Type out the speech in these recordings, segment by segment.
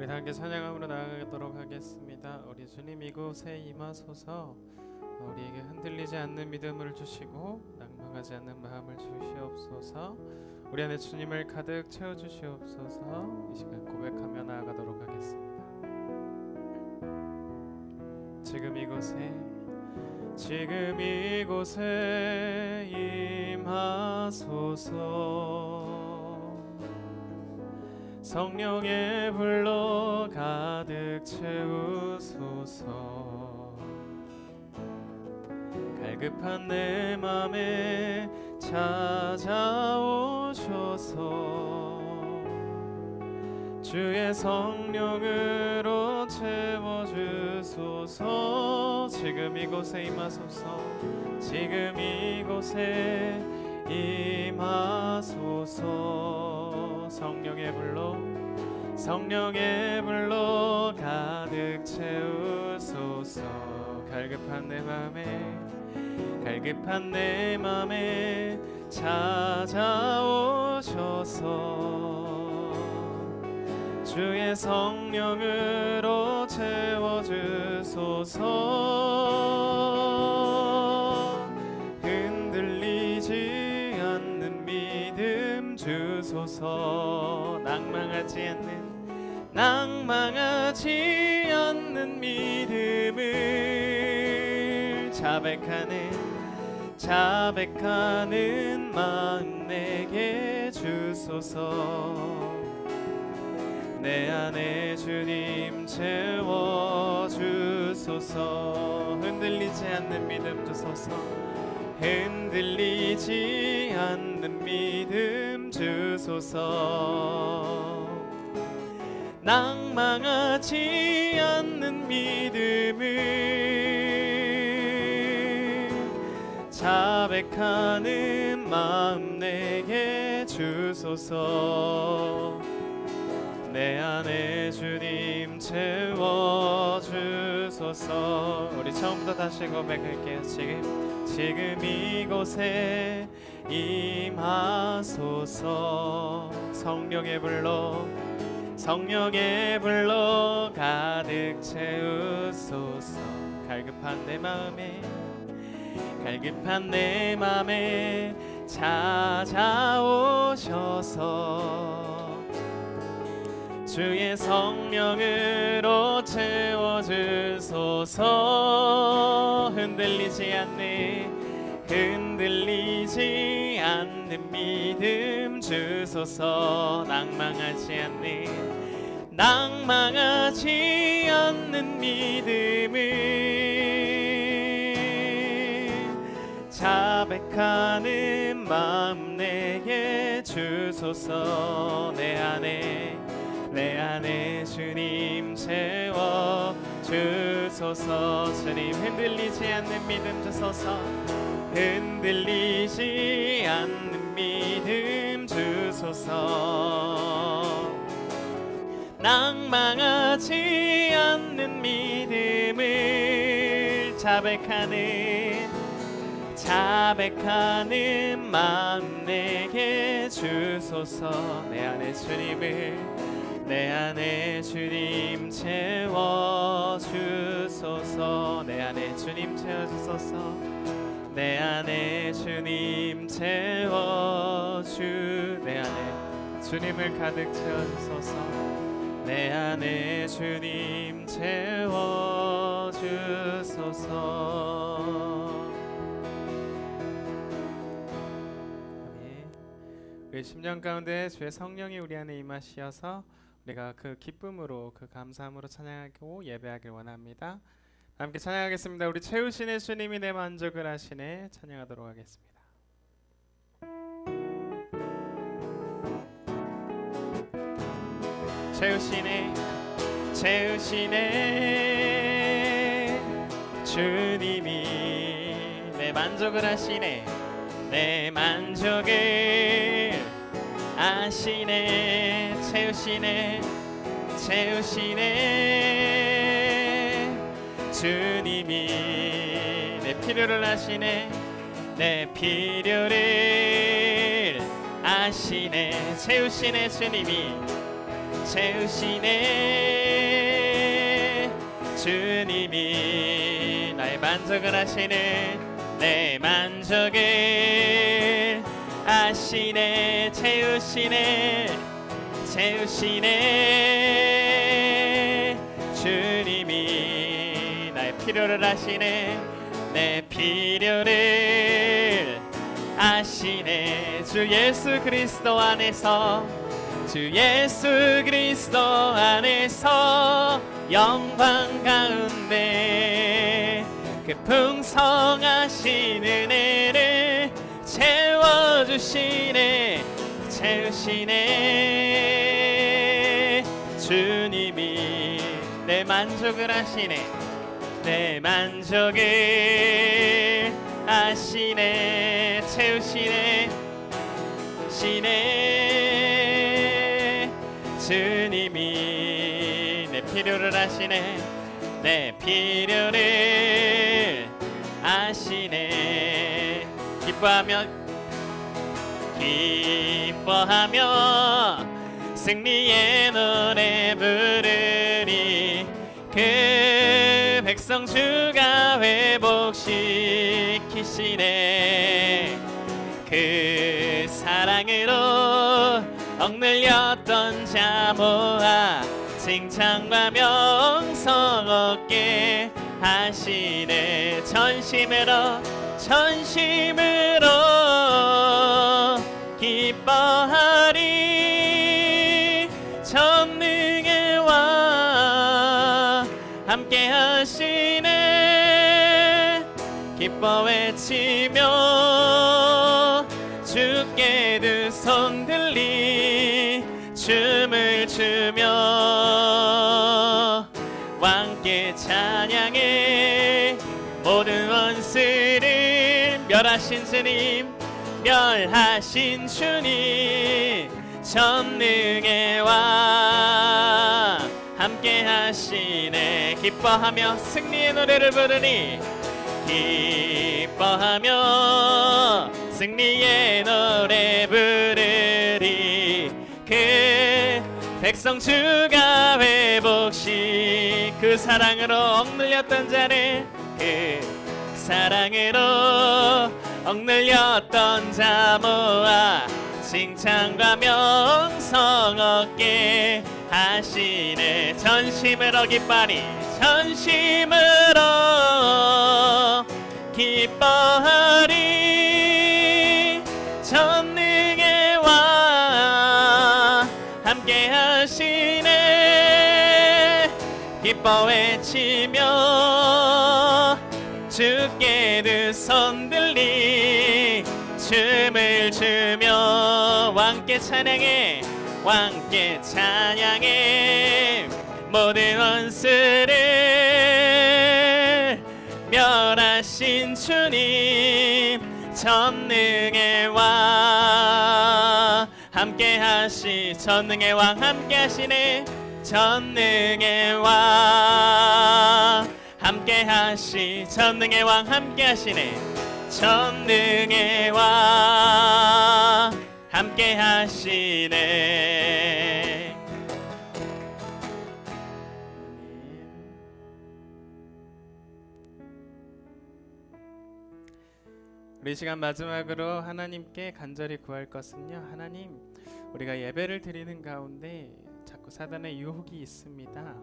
우리 함께 찬양함으로 나아가도록 하겠습니다. 우리 주님 이곳에 임하소서. 우리에게 흔들리지 않는 믿음을 주시고 낭망하지 않는 마음을 주시옵소서. 우리 안에 주님을 가득 채워주시옵소서. 이 시간 고백하며 나아가도록 하겠습니다. 지금 이곳에 임하소서. 성령의 불로 가득 채우소서. 갈급한 내 맘에 찾아오셔서 주의 성령으로 채워주소서. 지금 이곳에 임하소서. 지금 이곳에 임하소서. 성령의 불로 가득 채우소서. 갈급한 내 맘에 찾아오셔서 주의 성령으로 채워주소서. 흔들리지 않는 믿음 주소서. 낭망하지 않는 믿음을 자백하는 마음 내게 주소서. 내 안에 주님 채워주소서. 흔들리지 않는 믿음 주소서. 흔들리지 않는 믿음 주소서. 낭망하지 않는 믿음을 자백하는 마음 내게 주소서. 내 안에 주님 채워주소서. 우리 처음부터 다시 고백할게요. 지금 이곳에 임하소서. 성령의 불로 가득 채우소서. 갈급한 내 맘에 찾아오셔서 주의 성령으로 채워주소서. 흔들리지 않는 믿음 주소서. 낭망하지 않는 믿음을 자백하는 마음 내게 주소서. 내 안에 주님 채워주소서. 주님 흔들리지 않는 믿음 주소서. 흔들리지 않는 믿음 주소서. 낭망하지 않는 믿음을 자백하는 마음 내게 주소서. 내 안에 주님 채워주소서. 내 안에 주님 주님을 가득 채워주소서. 내 안에 주님 채워주소서. 아멘. 우리 심령 가운데 주의 성령이 우리 안에 임하시어서 우리가 그 기쁨으로 그 감사함으로 찬양하고 예배하길 원합니다. 함께 찬양하겠습니다. 우리 채우시네 주님이 내 만족을 하시네. 찬양하도록 하겠습니다. 채우시네 주님이 내 만족을 하시네. 내 만족을 아시네. 채우시네 주님이 내 필요를 아시네. 내 필요를 아시네. 채우시네 주님이 채우시네. 주님이 나의 만족을 하시네. 내 만족을 아시네. 채우시네. 채우시네. 주님이 나의 필요를 아시네. 내 필요를 아시네. 주 예수 그리스도 안에서, 주 예수 그리스도 안에서 영광 가운데 그 풍성하신 은혜를 채워주시네. 채우시네. 주님이 내 만족을 하시네. 내 만족을 아시네. 채우시네. 시네. 주님이 내 필요를 아시네. 내 필요를 아시네. 기뻐하며 승리의 노래 부르리. 그 백성 주가 회복시키시네. 그 사랑으로 억눌렸던 자 모아 칭찬과 명성 얻게 하시네. 전심으로 기뻐하리. 전능의 왕 함께 하시네. 기뻐 외치며 주께 두 손 들리 춤을 추며 왕께 찬양해. 모든 원수를 멸하신 주님, 멸하신 주님, 전능의 왕 함께 하시네. 기뻐하며 승리의 노래를 부르니. 기뻐하며 승리의 노래 부르리. 그 백성 주가 그 사랑으로 억눌렸던 자를, 그 사랑으로 억눌렸던 자 모아 칭찬과 명성 얻게 하시네. 전심으로 기뻐하리. 전심으로 기뻐하리. 전능의 왕 함께 하시네. 기뻐 외치며 주께 두 손 들리 춤을 추며 왕께 찬양해. 왕께 찬양해. 모든 원수를 멸하신 주님, 전능의 왕 함께 하시. 전능의 왕 함께 하시네. 전능의 왕 함께 하시. 전능의 왕 함께 하시네. 전능의 왕 함께 하시네. 우리 시간 마지막으로 하나님께 간절히 구할 것은요, 하나님, 우리가 예배를 드리는 가운데 자꾸 사단의 유혹이 있습니다.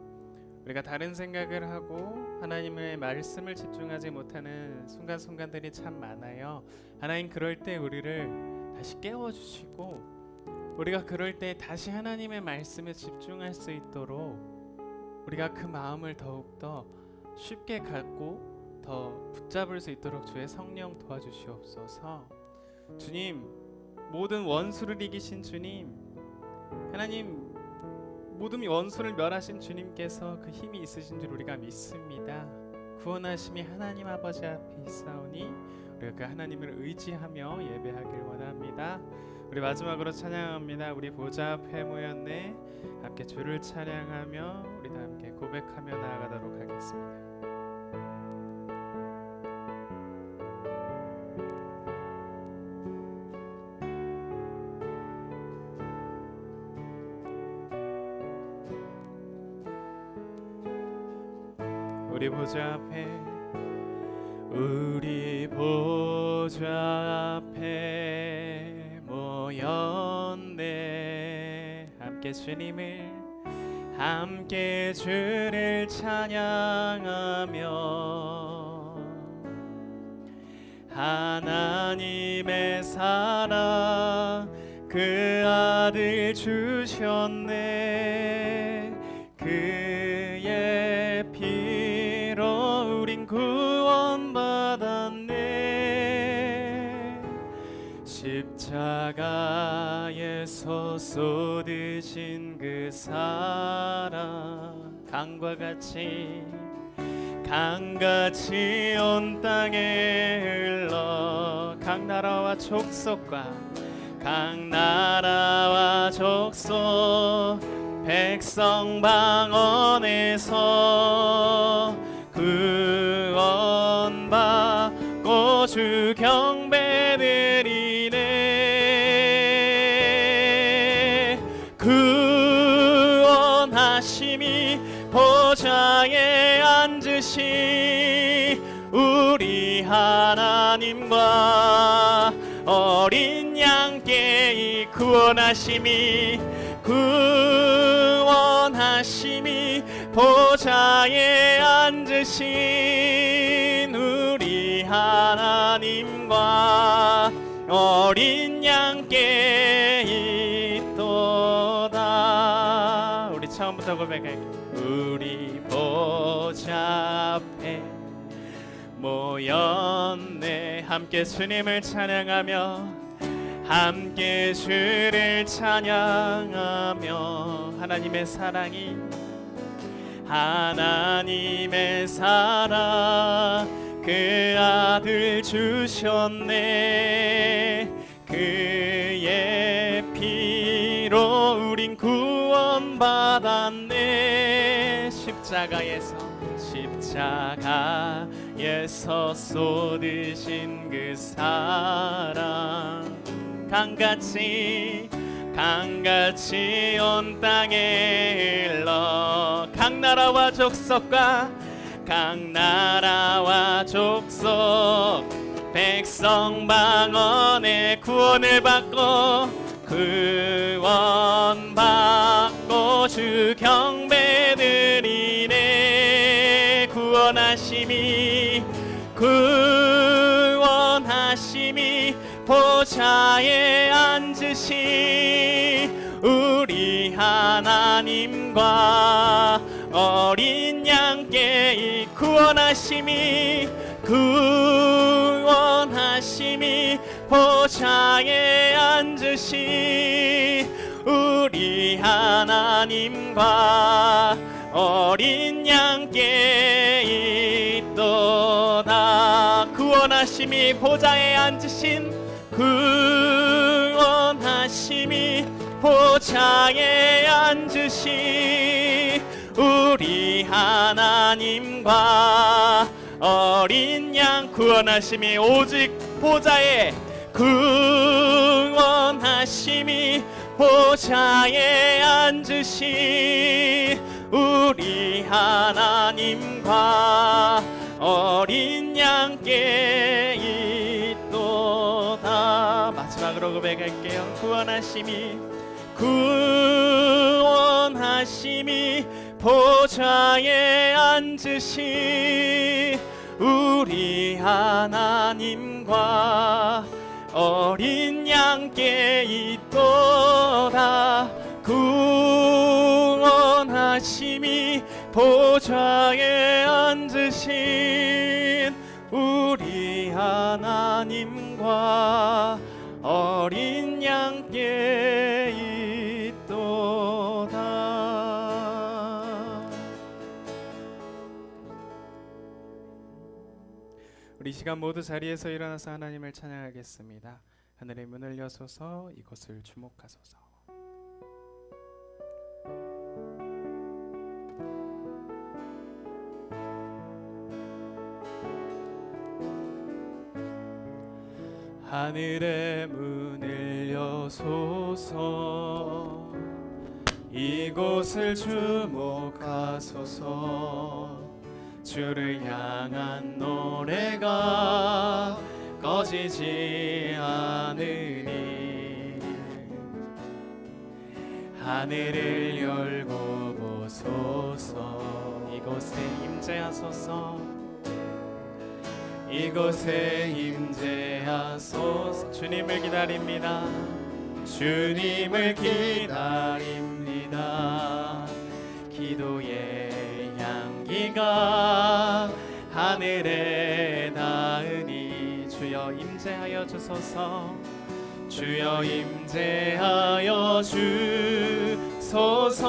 우리가 다른 생각을 하고 하나님의 말씀을 집중하지 못하는 순간순간들이 참 많아요. 하나님, 그럴 때 우리를 다시 깨워주시고 우리가 그럴 때 다시 하나님의 말씀에 집중할 수 있도록 우리가 그 마음을 더욱더 쉽게 갖고 더 붙잡을 수 있도록 주의 성령 도와주시옵소서. 주님, 모든 원수를 이기신 주님, 하나님, 모든 원수를 멸하신 주님께서 그 힘이 있으신 줄 우리가 믿습니다. 구원하심이 하나님 아버지 앞에 있사오니 우리가 그 하나님을 의지하며 예배하길 원합니다. 우리 마지막으로 찬양합니다. 우리 보좌 앞에 모였네. 함께 주를 찬양하며 우리 다 함께 고백하며 나아가도록 하겠습니다. 우리 보좌 앞에 모였네. 함께 주를 찬양하며 하나님의 사랑 그 아들 주셨네. 그의 피로 우린 구원받았네. 십자가에서 쏟으신 그 사랑 강같이 온 땅에 흘러 각 나라와 족속 백성 방언에서 구원받고 주 경배드리네. 구원하심이 보좌에 앉으시 우리 하나님과 어린 양께 이 구원하심이 보좌에 앉으신 우리 하나님과 어린 양께 있도다. 우리 처음부터 고백할게요. 우리 보좌 앞에 모였네. 함께 주님을 찬양하며 함께 주를 찬양하며 하나님의 사랑 그 아들 주셨네. 그의 피로 우린 구원받았네. 십자가에서 쏟으신 그 사랑 강같이 온 땅에 흘러 각 나라와 족속 백성 방언에 구원받고 주 경배드리네. 구원하심이 보좌에 앉으시 우리 하나님과 어린 양께 이 구원하심이 보좌에 앉으시 우리 하나님과 어린 양께 있도다. 구원하심이 보좌에 앉으신 보좌에 앉으시 우리 하나님과 어린 양 구원하심이 오직 보좌에 보좌에 앉으시 우리 하나님과 어린 양께 있도다. 마지막으로 고백할게요. 구원하심이 보좌에 앉으시 우리 하나님과 어린 양께 있도다. 구원하심이 보좌에 앉으신 우리 하나님과 어린 양께 있도다. 우리 시간 모두 자리에서 일어나서 하나님을 찬양하겠습니다. 하늘의 문을 여소서 이곳을 주목하소서. 하늘의 문을 여소서 이곳을 주목하소서. 주를 향한 노래가 꺼지지 않으니 하늘을 열고 보소서. 이곳에 임재하소서. 이곳에 임재하소서. 주님을 기다립니다. 주님을 기다립니다. 기도의 향기가 하늘에 닿으니 주여 임재하여 주소서. 주여 임재하여 주소서.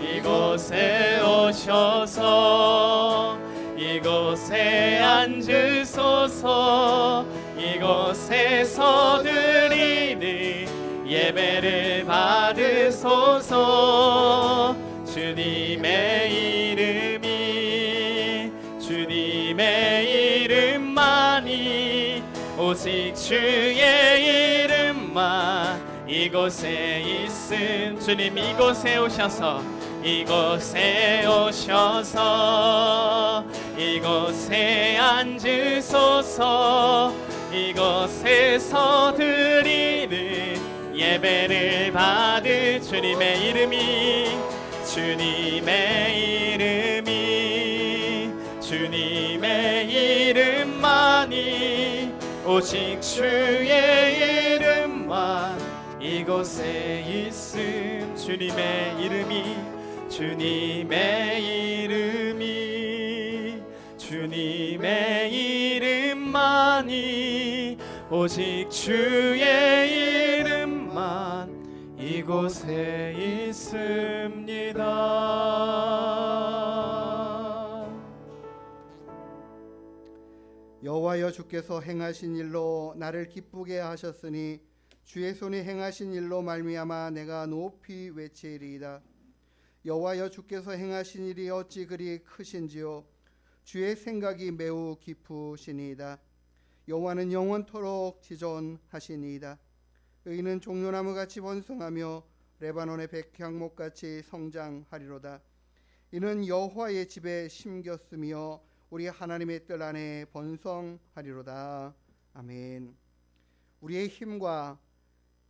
이곳에 오셔서 이곳에 앉으소서. 이곳에서 드리는 예배를 받으소서. 주님의 이름만이 오직 주의 이름만 이곳에 있음. 주님 이곳에 오셔서 이곳에 앉으소서. 이곳에서 드리는 예배를 받을 주님의 이름만이 오직 주의 이름만 이곳에 있음. 주님의 이름만이 오직 주의 이름만 이곳에 있습니다. 여호와여, 주께서 행하신 일로 나를 기쁘게 하셨으니 주의 손이 행하신 일로 말미암아 내가 높이 외치리이다. 여호와여, 주께서 행하신 일이 어찌 그리 크신지요. 주의 생각이 매우 깊으시니이다. 여호와는 영원토록 지존하시니이다. 의인은 종려나무같이 번성하며 레바논의 백향목같이 성장하리로다. 이는 여호와의 집에 심겼으며 우리 하나님의 뜰 안에 번성하리로다. 아멘. 우리의 힘과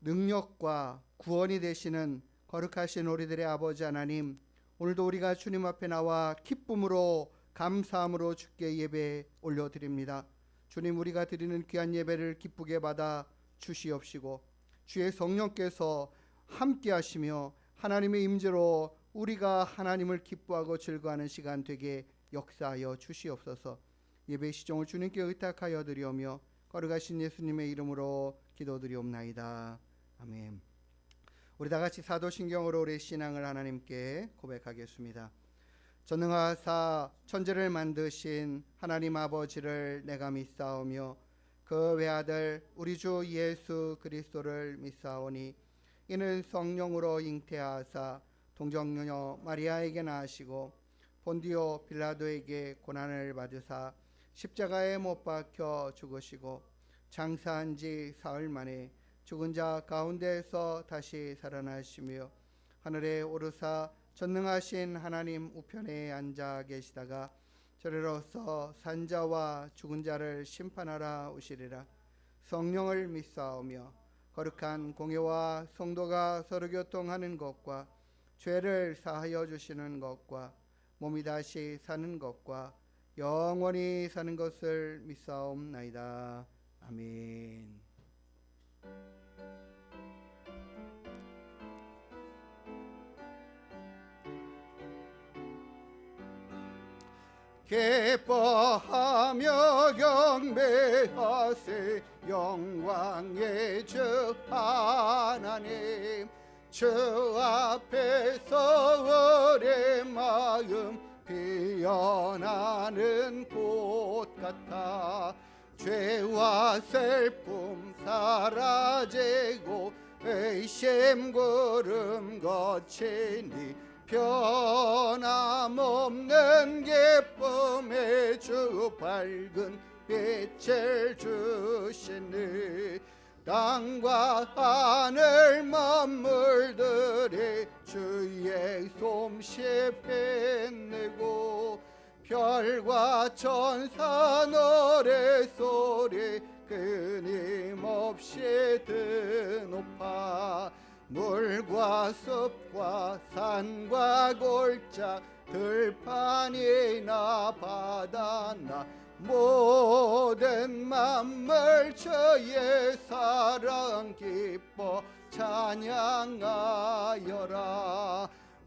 능력과 구원이 되시는 거룩하신 우리들의 아버지 하나님, 오늘도 우리가 주님 앞에 나와 기쁨으로 감사함으로 주께 예배 올려드립니다. 주님, 우리가 드리는 귀한 예배를 기쁘게 받아 주시옵시고 주의 성령께서 함께 하시며 하나님의 임재로 우리가 하나님을 기뻐하고 즐거워하는 시간 되게 역사하여 주시옵소서. 예배 시종을 주님께 의탁하여 드리오며 거룩하신 예수님의 이름으로 기도드리옵나이다. 아멘. 우리 다같이 사도신경으로 우리의 신앙을 하나님께 고백하겠습니다. 전능하사 천지를 만드신 하나님 아버지를 내가 믿사오며 그 외아들 우리 주 예수 그리스도를 믿사오니 이는 성령으로 잉태하사 동정녀 마리아에게 나시고 본디오 빌라도에게 고난을 받으사 십자가에 못 박혀 죽으시고 장사한 지 사흘 만에 죽은 자 가운데에서 다시 살아나시며 하늘에 오르사 전능하신 하나님 우편에 앉아 계시다가 저리로서 산자와 죽은 자를 심판하라 오시리라. 성령을 믿사오며 거룩한 공예와 성도가 서로 교통하는 것과 죄를 사하여 주시는 것과 몸이 다시 사는 것과 영원히 사는 것을 믿사옵나이다. 아멘. 기뻐하며 경배하세 영광의 주 하나님. 주 앞에서 우리 마음 피어나는 꽃 같아 죄와 슬픔 사라지고 의심 구름 거치니 변함없는 기쁨의 주 밝은 빛을 주시니 땅과 하늘 만물들이 주의 솜씨에 빛내고 별과 천사 노래소리 끊임없이 드높아 물과 숲과 산과 골짜 들판이나 바다나 모든 만물 주의 사랑 기뻐 찬양하여라.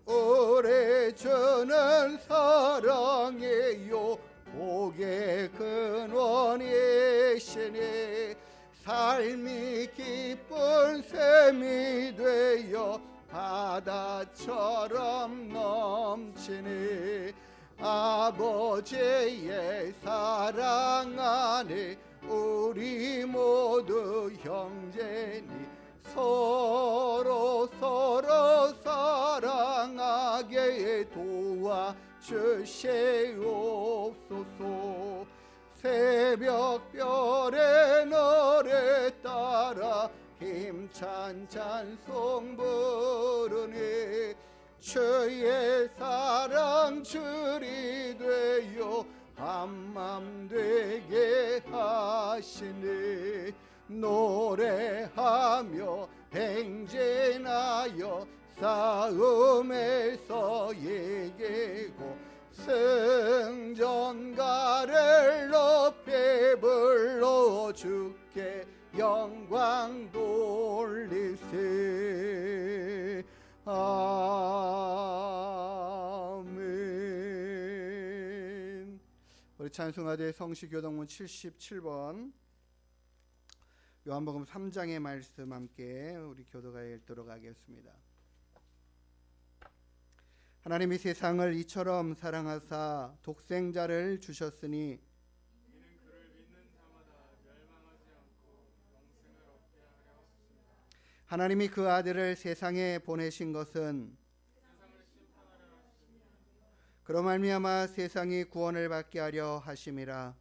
우리 주는 사랑이요 복의 근원이시니 삶이 기쁜 샘이 되어 바다처럼 넘치니 아버지의 사랑 안에 우리 모두 형제니 서로 사랑하게 도와주시옵소서. 새벽별의 노래 따라 힘찬 찬송 부르니 주의 사랑 줄이 되어 한맘 되게 하시니 노래하며 행진하여 싸움에서 이기고 승전가를 높이 불러 주께 영광 돌리세. 아멘. 우리 찬송가대 성시교동문 77번 요한복음 3장의 말씀 함께 우리 교도가 읽도록 하겠습니다. 하나님이 세상을 이처럼 사랑하사 독생자를 주셨으니 이는 그를 믿는 자마다 멸망하지 않고 영생을 얻게 하려 하셨습니다. 하나님이 그 아들을 세상에 보내신 것은 세상을 심판하려 하셨습니다. 그로 말미암아 세상이 구원을 받게 하려 하심이라.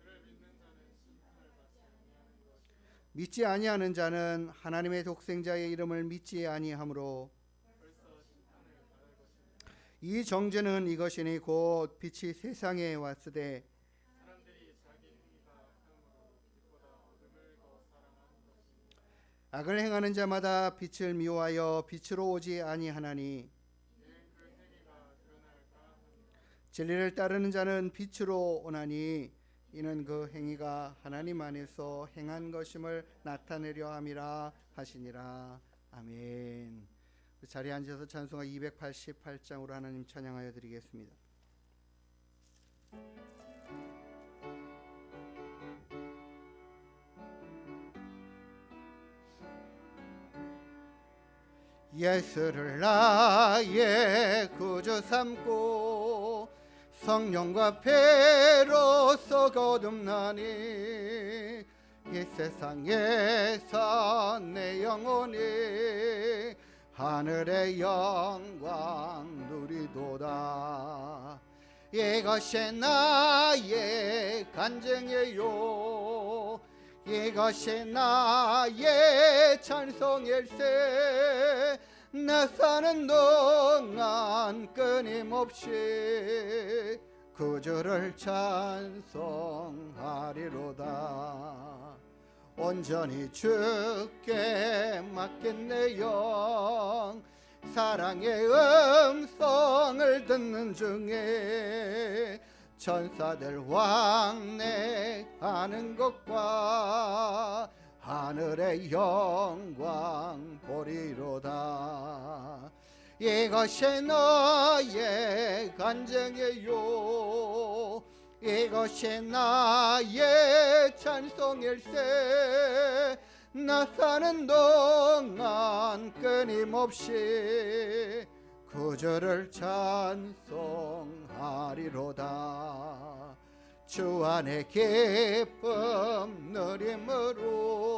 그를 믿는 자는 심판을 받지 아니하는 것이요 믿지 아니하는 자는 하나님의 독생자의 이름을 믿지 아니하므로 벌써 심판을 받을 것입니다. 이 정죄는 이것이니 곧 빛이 세상에 왔으되 사람들이 자기 행위가 악함으로 빛보다 어둠을 더 사랑하는 것입니다. 악을 행하는 자마다 빛을 미워하여 빛으로 오지 아니하나니 이는 그 행위가 드러날까 합니다. 진리를 따르는 자는 빛으로 오나니 이는 그 행위가 하나님 안에서 행한 것임을 나타내려 함이라 하시니라. 아멘. 자리에 앉아서 찬송가 288장으로 하나님 찬양하여 드리겠습니다. 예수를 나의 구주 삼고 성령과 배로서 거듭나니 이 세상에서 내 영혼이 하늘의 영광 누리도다. 이것이 나의 간증이요 이것이 나의 찬송일세. 나 사는 동안 끊임없이 구주를 찬송하리로다. 온전히 주께 맡긴 내 영 사랑의 음성을 듣는 중에 천사들 왕래하는 것과 하늘의 영광 보리로다. 이것이 너의 간증이요 이것이 나의 찬송일세. 나 사는 동안 끊임없이 구주를 찬송하리로다. 주 안에 기쁨 누림으로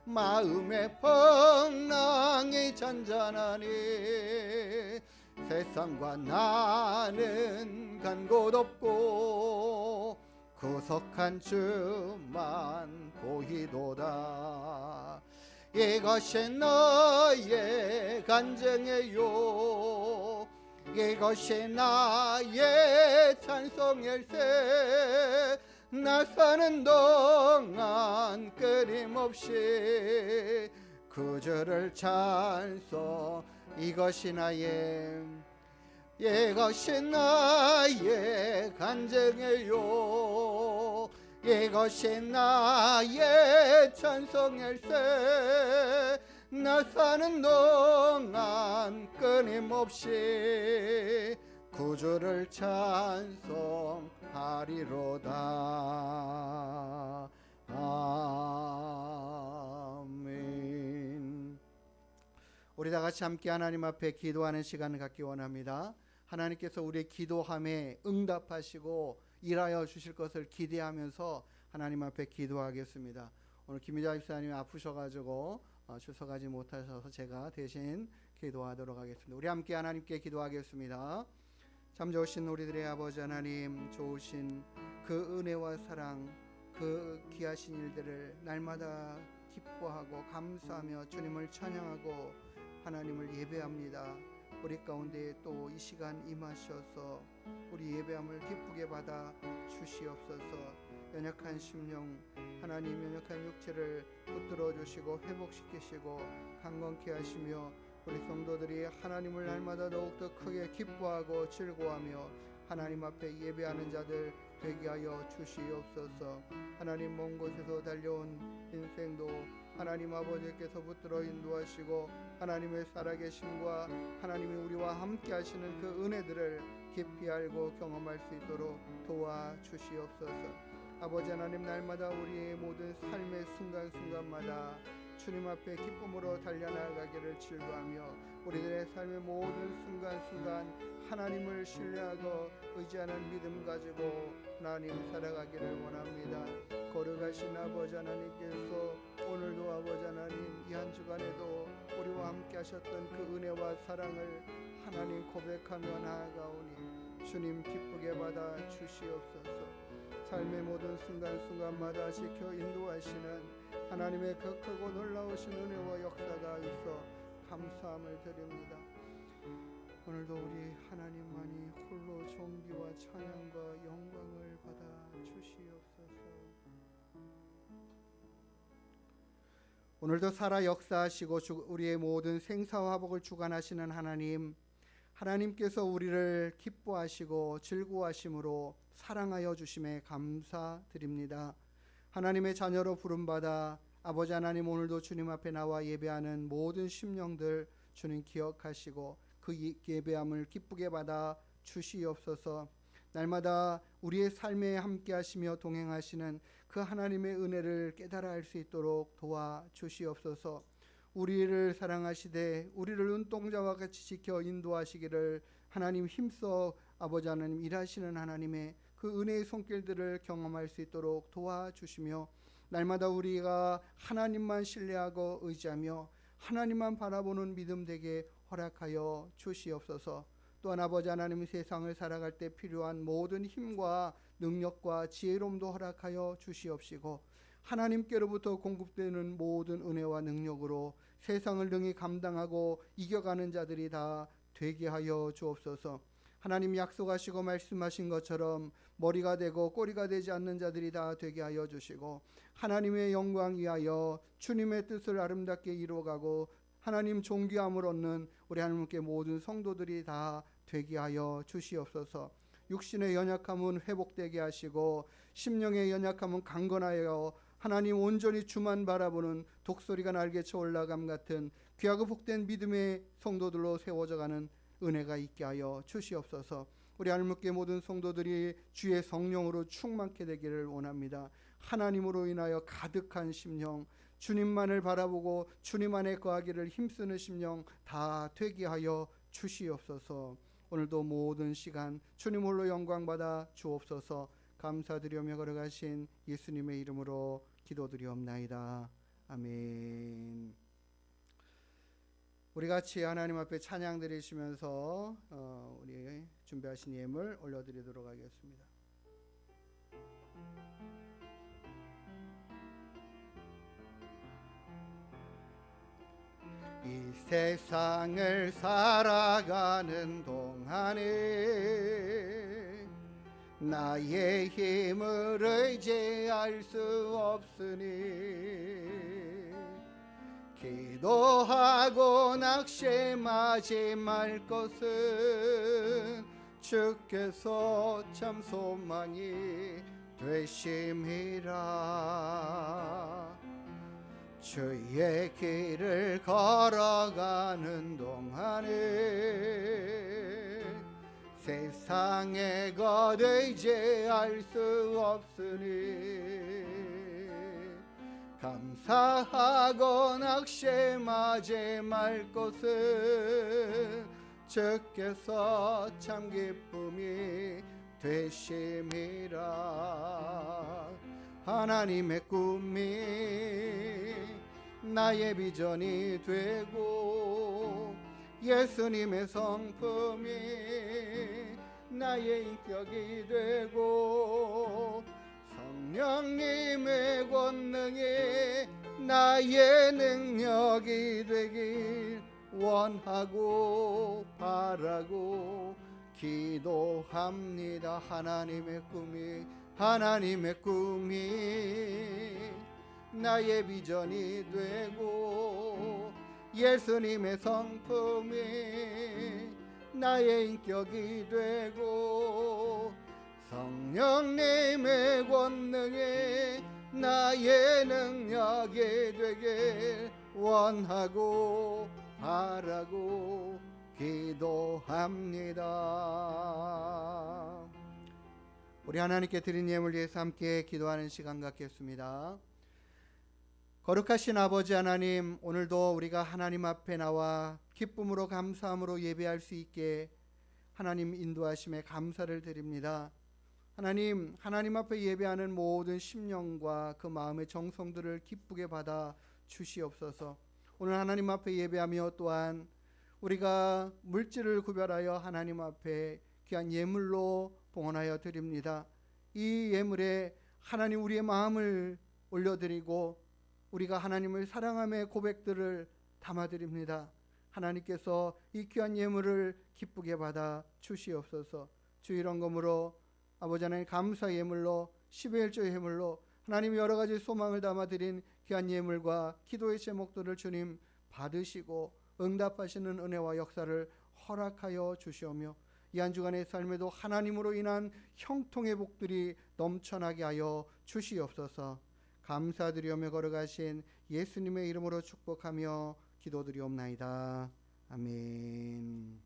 마음의 풍랑이 잔잔하니 세상과 나는 간 곳 없고 구속한 주만 보이도다. 이것이 너의 간증이요 이것이 나의 찬송일세 나 사는 동안 끊임없이 구주를 찬송 이것이 나의 간증이요 이것이 나의 찬송일세 나 사는 동안 끊임없이 구주를 찬송하리로다. 아멘. 우리 다 같이 함께 하나님 앞에 기도하는 시간을 갖기 원합니다. 하나님께서 우리의 기도함에 응답하시고 일하여 주실 것을 기대하면서 하나님 앞에 기도하겠습니다. 오늘 김희자 집사님이 아프셔가지고 출석하지 못하셔서 제가 대신 기도하도록 하겠습니다. 우리 함께 하나님께 기도하겠습니다. 참 좋으신 우리들의 아버지 하나님, 좋으신 그 은혜와 사랑, 그 귀하신 일들을 날마다 기뻐하고 감사하며 주님을 찬양하고 하나님을 예배합니다. 우리 가운데 또 이 시간 임하셔서 우리 예배함을 기쁘게 받아 주시옵소서. 연약한 심령, 하나님 연약한 육체를 붙들어 주시고 회복시키시고 강건케 하시며 우리 성도들이 하나님을 날마다 더욱더 크게 기뻐하고 즐거워하며 하나님 앞에 예배하는 자들 되게 하여 주시옵소서. 하나님 먼 곳에서 달려온 인생도 하나님 아버지께서 붙들어 인도하시고 하나님의 살아계심과 하나님이 우리와 함께 하시는 그 은혜들을 깊이 알고 경험할 수 있도록 도와주시옵소서. 아버지 하나님, 날마다 우리의 모든 삶의 순간순간마다 주님 앞에 기쁨으로 달려나가기를 즐거하며 우리들의 삶의 모든 순간순간 하나님을 신뢰하고 의지하는 믿음 가지고 하나님 살아가기를 원합니다. 거룩하신 아버지 하나님께서 오늘도 아버지 하나님 이 한 주간에도 우리와 함께 하셨던 그 은혜와 사랑을 하나님 고백하며 나아가오니 주님 기쁘게 받아 주시옵소서. 삶의 모든 순간순간마다 지켜 인도하시는 하나님의 그 크고 놀라우신 은혜와 역사가 있어 감사함을 드립니다. 오늘도 우리 하나님만이 홀로 존귀와 찬양과 영광을 받아 주시옵소서. 오늘도 살아 역사하시고 우리의 모든 생사와 화복을 주관하시는 하나님, 하나님께서 우리를 기뻐하시고 즐거워하심으로 사랑하여 주심에 감사드립니다. 하나님의 자녀로 부름받아 아버지 하나님, 오늘도 주님 앞에 나와 예배하는 모든 심령들 주님 기억하시고 그 예배함을 기쁘게 받아 주시옵소서. 날마다 우리의 삶에 함께 하시며 동행하시는 그 하나님의 은혜를 깨달아 알 수 있도록 도와주시옵소서. 우리를 사랑하시되 우리를 눈동자와 같이 지켜 인도하시기를 하나님 힘써 아버지 하나님 일하시는 하나님의 그 은혜의 손길들을 경험할 수 있도록 도와주시며 날마다 우리가 하나님만 신뢰하고 의지하며 하나님만 바라보는 믿음 되게 허락하여 주시옵소서. 또한 아버지 하나님, 세상을 살아갈 때 필요한 모든 힘과 능력과 지혜로움도 허락하여 주시옵시고 하나님께로부터 공급되는 모든 은혜와 능력으로 세상을 능히 감당하고 이겨가는 자들이 다 되게 하여 주옵소서. 하나님 약속하시고 말씀하신 것처럼 머리가 되고 꼬리가 되지 않는 자들이 다 되게 하여 주시고 하나님의 영광 위하여 주님의 뜻을 아름답게 이루어가고 하나님 존귀함을 얻는 우리 하나님께 모든 성도들이 다 되게 하여 주시옵소서. 육신의 연약함은 회복되게 하시고 심령의 연약함은 강건하여 하나님 온전히 주만 바라보는 독수리가 날개쳐 올라감 같은 귀하고 복된 믿음의 성도들로 세워져가는 은혜가 있게 하여 주시옵소서. 우리 하나님께 모든 성도들이 주의 성령으로 충만케 되기를 원합니다. 하나님으로 인하여 가득한 심령, 주님만을 바라보고 주님 안에 거하기를 힘쓰는 심령 다 되게 하여 주시옵소서. 오늘도 모든 시간 주님 홀로 영광 받아 주옵소서. 감사드리며 걸어가신 예수님의 이름으로 기도드리옵나이다. 아멘. 우리 같이 하나님 앞에 찬양 드리시면서 우리 준비하신 예물 올려드리도록 하겠습니다. 이 세상을 살아가는 동안에 나의 힘을 의지할 수 없으니 기도하고 낙심하지 말 것은 주께서 참 소망이 되심이라. 주의 길을 걸어가는 동안에 세상의 것 의지할 수 없으니 감사하고 낙심하지 말 것은 주께서 참 기쁨이 되심이라. 하나님의 꿈이 나의 비전이 되고 예수님의 성품이 나의 인격이 되고 성령님의 권능이 나의 능력이 되길 원하고 바라고 기도합니다. 하나님의 꿈이 나의 비전이 되고 예수님의 성품이 나의 인격이 되고 성령님의 권능이 나의 능력이 되길 원하고 바라고 기도합니다. 우리 하나님께 드린 예물 위해서 함께 기도하는 시간 갖겠습니다. 거룩하신 아버지 하나님, 오늘도 우리가 하나님 앞에 나와 기쁨으로 감사함으로 예배할 수 있게 하나님 인도하심에 감사를 드립니다. 하나님 앞에 예배하는 모든 심령과 그 마음의 정성들을 기쁘게 받아 주시옵소서. 오늘 하나님 앞에 예배하며 또한 우리가 물질을 구별하여 하나님 앞에 귀한 예물로 봉헌하여 드립니다. 이 예물에 하나님 우리의 마음을 올려드리고 우리가 하나님을 사랑함의 고백들을 담아드립니다. 하나님께서 이 귀한 예물을 기쁘게 받아 주시옵소서. 주 이런 검으로 아버지 하나님 감사 예물로 12일 조 예물로 하나님 여러 가지 소망을 담아드린 귀한 예물과 기도의 제목들을 주님 받으시고 응답하시는 은혜와 역사를 허락하여 주시오며 이 한 주간의 삶에도 하나님으로 인한 형통의 복들이 넘쳐나게 하여 주시옵소서. 감사드리오며 걸어가신 예수님의 이름으로 축복하며 기도드리옵나이다. 아멘.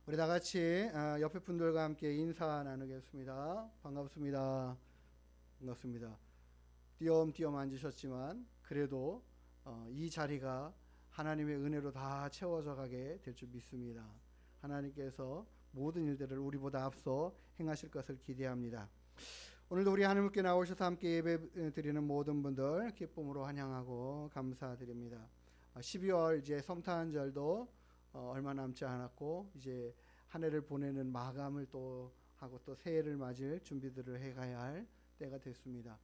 우리 다 같이 옆에 분들과 함께 인사 나누겠습니다. 반갑습니다. 반갑습니다. 띄엄띄엄 앉으셨지만 그래도 이 자리가 하나님의 은혜로 다 채워져 가게 될 줄 믿습니다. 하나님께서 모든 일들을 우리보다 앞서 행하실 것을 기대합니다. 오늘도 우리 하나님께 나오셔서 함께 예배 드리는 모든 분들 기쁨으로 환영하고 감사드립니다. 12월 이제 성탄절도 얼마 남지 않았고 이제 한 해를 보내는 마감을 또 하고 또 새해를 맞을 준비들을 해가야 할 때가 됐습니다.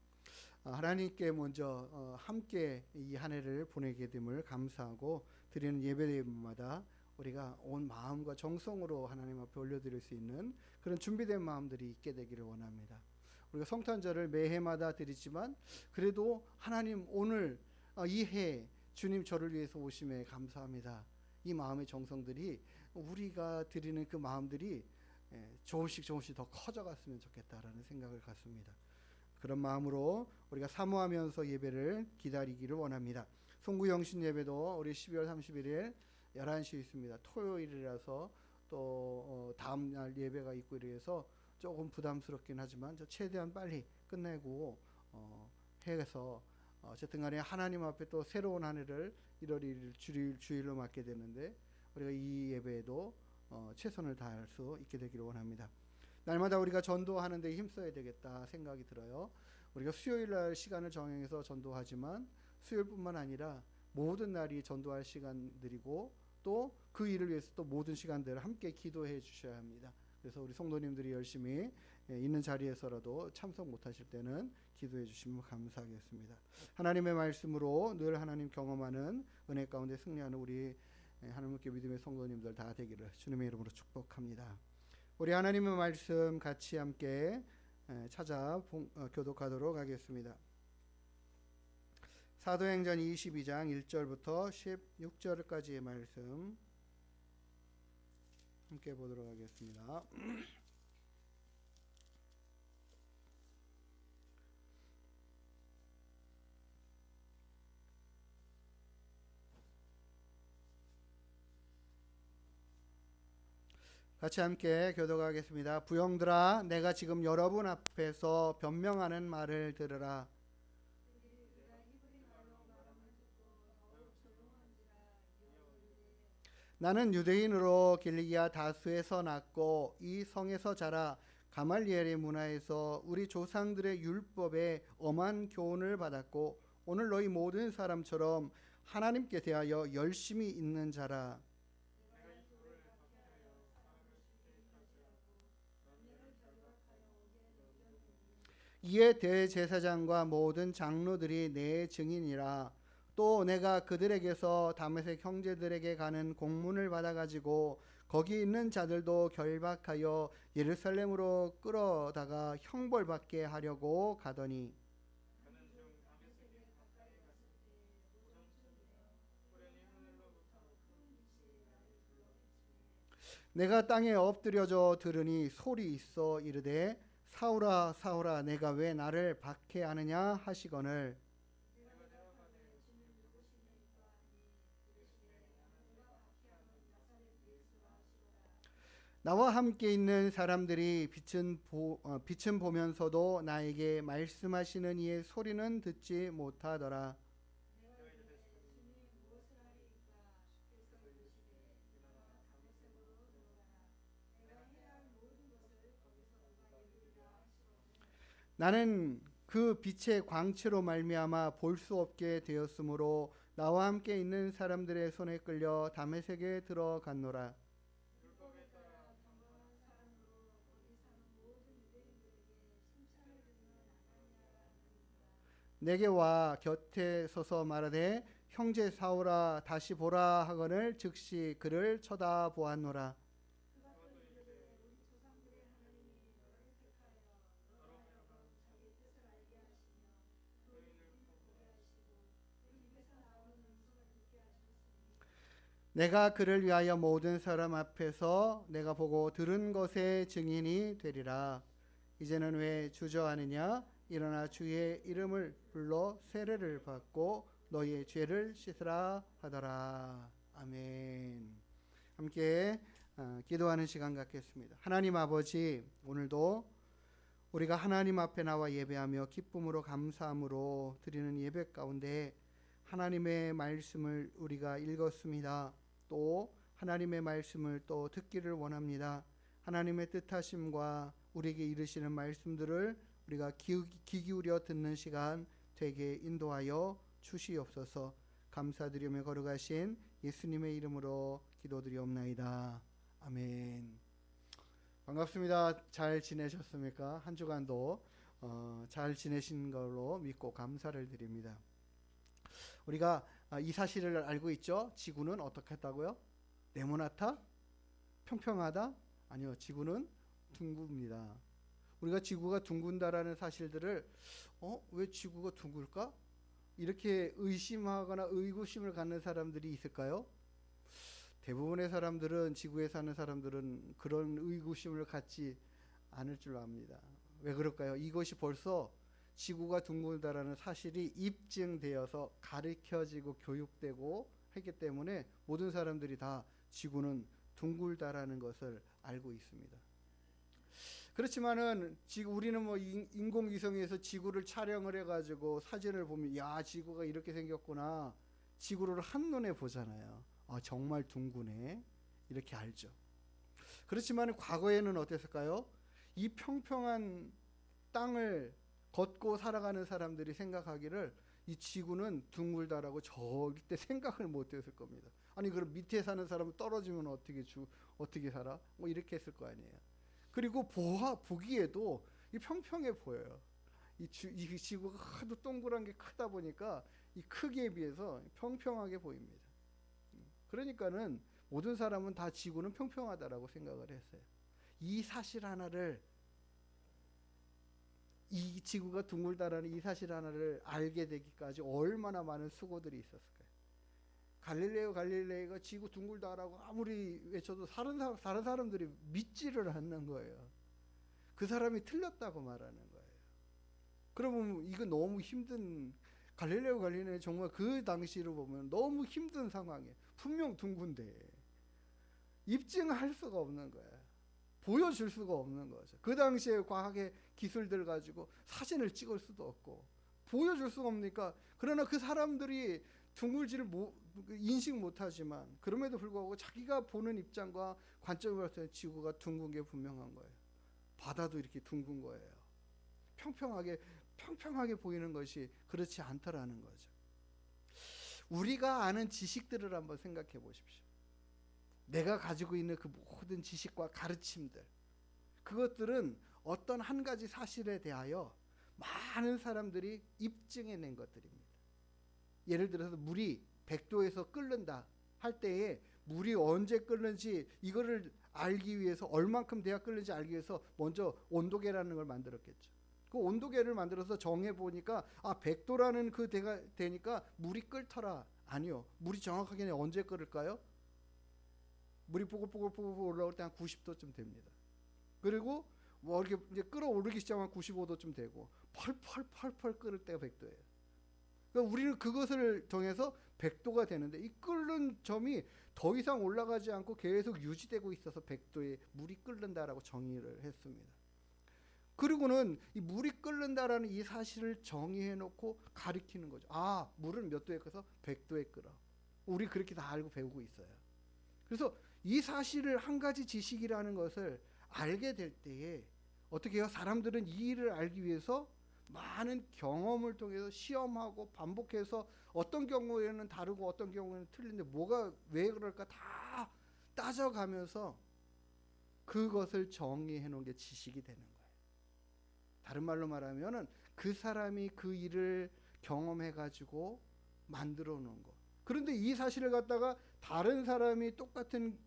하나님께 먼저 함께 이 한 해를 보내게 됨을 감사하고 드리는 예배마다 우리가 온 마음과 정성으로 하나님 앞에 올려드릴 수 있는 그런 준비된 마음들이 있게 되기를 원합니다. 우리가 성탄절을 매해마다 드리지만 그래도 하나님 오늘 이 해 주님 저를 위해서 오심에 감사합니다. 이 마음의 정성들이 우리가 드리는 그 마음들이 조금씩 더 커져갔으면 좋겠다라는 생각을 갖습니다. 그런 마음으로 우리가 사모하면서 예배를 기다리기를 원합니다. 송구영신 예배도 우리 12월 31일 11시에 있습니다. 토요일이라서 또 다음 날 예배가 있고 이래서 조금 부담스럽긴 하지만 최대한 빨리 끝내고 해서 어쨌든 간에 하나님 앞에 또 새로운 한 해를 1월 1일 주일로 맞게 되는데 우리가 이 예배에도 최선을 다할 수 있게 되기를 원합니다. 날마다 우리가 전도하는 데 힘써야 되겠다 생각이 들어요. 우리가 수요일 날 시간을 정해서 전도하지만 수요일뿐만 아니라 모든 날이 전도할 시간들이고 또 그 일을 위해서 또 모든 시간들을 함께 기도해 주셔야 합니다. 그래서 우리 성도님들이 열심히 있는 자리에서라도 참석 못하실 때는 기도해 주시면 감사하겠습니다. 하나님의 말씀으로 늘 하나님 경험하는 은혜 가운데 승리하는 우리 하나님께 믿음의 성도님들 다 되기를 주님의 이름으로 축복합니다. 우리 하나님의 말씀 같이 함께 찾아 교독하도록 하겠습니다. 사도행전 22장 1절부터 16절까지의 말씀 함께 보도록 하겠습니다. 같이 함께 교독하겠습니다. 부형들아, 내가 지금 여러분 앞에서 변명하는 말을 들으라. 나는 유대인으로 길리기아 다수에서 났고 이 성에서 자라 가말리엘의 문화에서 우리 조상들의 율법에 엄한 교훈을 받았고 오늘 너희 모든 사람처럼 하나님께 대하여 열심히 있는 자라. 이에 대제사장과 모든 장로들이 내 증인이라. 또 내가 그들에게서 다메섹 형제들에게 가는 공문을 받아가지고 거기 있는 자들도 결박하여 예루살렘으로 끌어다가 형벌받게 하려고 가더니 내가 땅에 엎드려져 들으니 소리 있어 이르되 사울아 사울아 내가 왜 나를 박해하느냐 하시거늘 나와 함께 있는 사람들이 빛은 보면서도 나에게 말씀하시는 이의 소리는 듣지 못하더라. 나는 그 빛의 광채로 말미암아 볼 수 없게 되었으므로 나와 함께 있는 사람들의 손에 끌려 다메섹에 들어갔노라. 내게 와 곁에 서서 말하되 형제 사울아 다시 보라 하거늘 즉시 그를 쳐다보았노라. 내가 그를 위하여 모든 사람 앞에서 내가 보고 들은 것의 증인이 되리라. 이제는 왜 주저하느냐? 일어나 주의 이름을 불러 세례를 받고 너희의 죄를 씻으라 하더라. 아멘. 함께 기도하는 시간 갖겠습니다. 하나님 아버지, 오늘도 우리가 하나님 앞에 나와 예배하며 기쁨으로 감사함으로 드리는 예배 가운데 하나님의 말씀을 우리가 읽었습니다. 또 하나님의 말씀을 또 듣기를 원합니다. 하나님의 뜻하심과 우리에게 이르시는 말씀들을 우리가 귀 기울여 듣는 시간 되게 인도하여 주시옵소서. 감사드리며 걸어가신 예수님의 이름으로 기도드리옵나이다. 아멘. 반갑습니다. 잘 지내셨습니까? 한 주간도 잘 지내신 걸로 믿고 감사를 드립니다. 우리가 이 사실을 알고 있죠. 지구는 어떻게 했다고요? 네모나타? 평평하다? 아니요. 지구는 둥굽니다. 우리가 지구가 둥근다라는 사실들을 왜 지구가 둥글까? 이렇게 의심하거나 의구심을 갖는 사람들이 있을까요? 대부분의 사람들은, 지구에 사는 사람들은 그런 의구심을 갖지 않을 줄 압니다. 왜 그럴까요? 이것이 벌써 지구가 둥글다라는 사실이 입증되어서 가르쳐지고 교육되고 했기 때문에 모든 사람들이 다 지구는 둥글다라는 것을 알고 있습니다. 그렇지만은 우리는 뭐 인공위성에서 지구를 촬영을 해가지고 사진을 보면 야 지구가 이렇게 생겼구나, 지구를 한눈에 보잖아요. 정말 둥그네 이렇게 알죠. 그렇지만 과거에는 어땠을까요? 이 평평한 땅을 걷고 살아가는 사람들이 생각하기를 이 지구는 둥글다라고 절대 생각을 못했을 겁니다. 아니 그럼 밑에 사는 사람은 떨어지면 어떻게 살아? 뭐 이렇게 했을 거 아니에요. 그리고 보기에도 이 평평해 보여요. 이 지구가 하도 동그란 게 크다 보니까 이 크기에 비해서 평평하게 보입니다. 그러니까는 모든 사람은 다 지구는 평평하다라고 생각을 했어요. 이 사실 하나를, 이 지구가 둥글다라는 이 사실 하나를 알게 되기까지 얼마나 많은 수고들이 있었을까요? 갈릴레이가 지구 둥글다라고 아무리 외쳐도 다른 사람들이 믿지를 않는 거예요. 그 사람이 틀렸다고 말하는 거예요. 그러면 이거 너무 힘든, 갈릴레이 정말 그 당시로 보면 너무 힘든 상황이에요. 분명 둥근데 입증할 수가 없는 거예요. 보여줄 수가 없는 거죠. 그 당시에 과학의 기술들 가지고 사진을 찍을 수도 없고 보여줄 수가 없으니까, 그러나 그 사람들이 둥글지를 인식 못하지만 그럼에도 불구하고 자기가 보는 입장과 관점을 봤을 때 지구가 둥근 게 분명한 거예요. 바다도 이렇게 둥근 거예요. 평평하게 보이는 것이 그렇지 않더라는 거죠. 우리가 아는 지식들을 한번 생각해 보십시오. 내가 가지고 있는 그 모든 지식과 가르침들, 그것들은 어떤 한 가지 사실에 대하여 많은 사람들이 입증해낸 것들입니다. 예를 들어서 물이 100도에서 끓는다 할 때에 물이 언제 끓는지 이거를 알기 위해서, 얼만큼 돼야 끓는지 알기 위해서 먼저 온도계라는 걸 만들었겠죠. 그 온도계를 만들어서 정해 보니까 100도라는 그 대가 되니까 물이 끓더라. 아니요. 물이 정확하게 언제 끓을까요? 물이 뽀글뽀글 올라올 때 한 90도쯤 됩니다. 그리고 뭐 이렇게 이제 끓어오르기 시작하면 95도쯤 되고 펄펄 끓을 때가 100도예요. 그러니까 우리는 그것을 정해서 100도가 되는데, 이 끓는 점이 더 이상 올라가지 않고 계속 유지되고 있어서 100도에 물이 끓는다라고 정의를 했습니다. 그리고는 이 물이 끓는다라는 이 사실을 정의해 놓고 가리키는 거죠. 물은 몇 도에 끓어서 100도에 끓어. 우리 그렇게 다 알고 배우고 있어요. 그래서 이 사실을, 한 가지 지식이라는 것을 알게 될 때에 어떻게 해요? 사람들은 이 일을 알기 위해서 많은 경험을 통해서 시험하고 반복해서, 어떤 경우에는 다르고 어떤 경우에는 틀린데 뭐가 왜 그럴까 다 따져가면서 그것을 정의해 놓은 게 지식이 되는 거예요. 다른 말로 말하면은 그 사람이 그 일을 경험해 가지고 만들어 놓은 거. 그런데 이 사실을 갖다가 다른 사람이 똑같은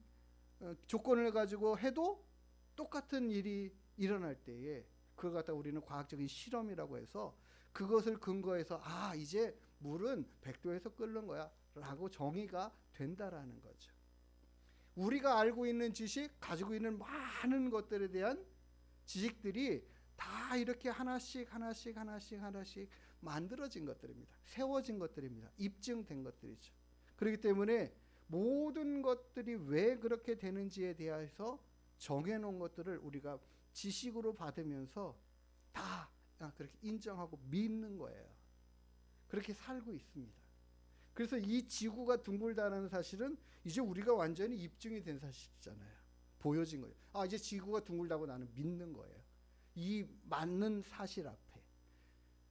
조건을 가지고 해도 똑같은 일이 일어날 때에 그걸 갖다 우리는 과학적인 실험이라고 해서 그것을 근거해서 이제 물은 100도에서 끓는 거야 라고 정의가 된다라는 거죠. 우리가 알고 있는 지식, 가지고 있는 많은 것들에 대한 지식들이 다 이렇게 하나씩 만들어진 것들입니다. 세워진 것들입니다. 입증된 것들이죠. 그렇기 때문에 모든 것들이 왜 그렇게 되는지에 대해서 정해놓은 것들을 우리가 지식으로 받으면서 다 그렇게 인정하고 믿는 거예요. 그렇게 살고 있습니다. 그래서 이 지구가 둥글다는 사실은 이제 우리가 완전히 입증이 된 사실이잖아요. 보여진 거예요. 이제 지구가 둥글다고 나는 믿는 거예요. 이 맞는 사실 앞에.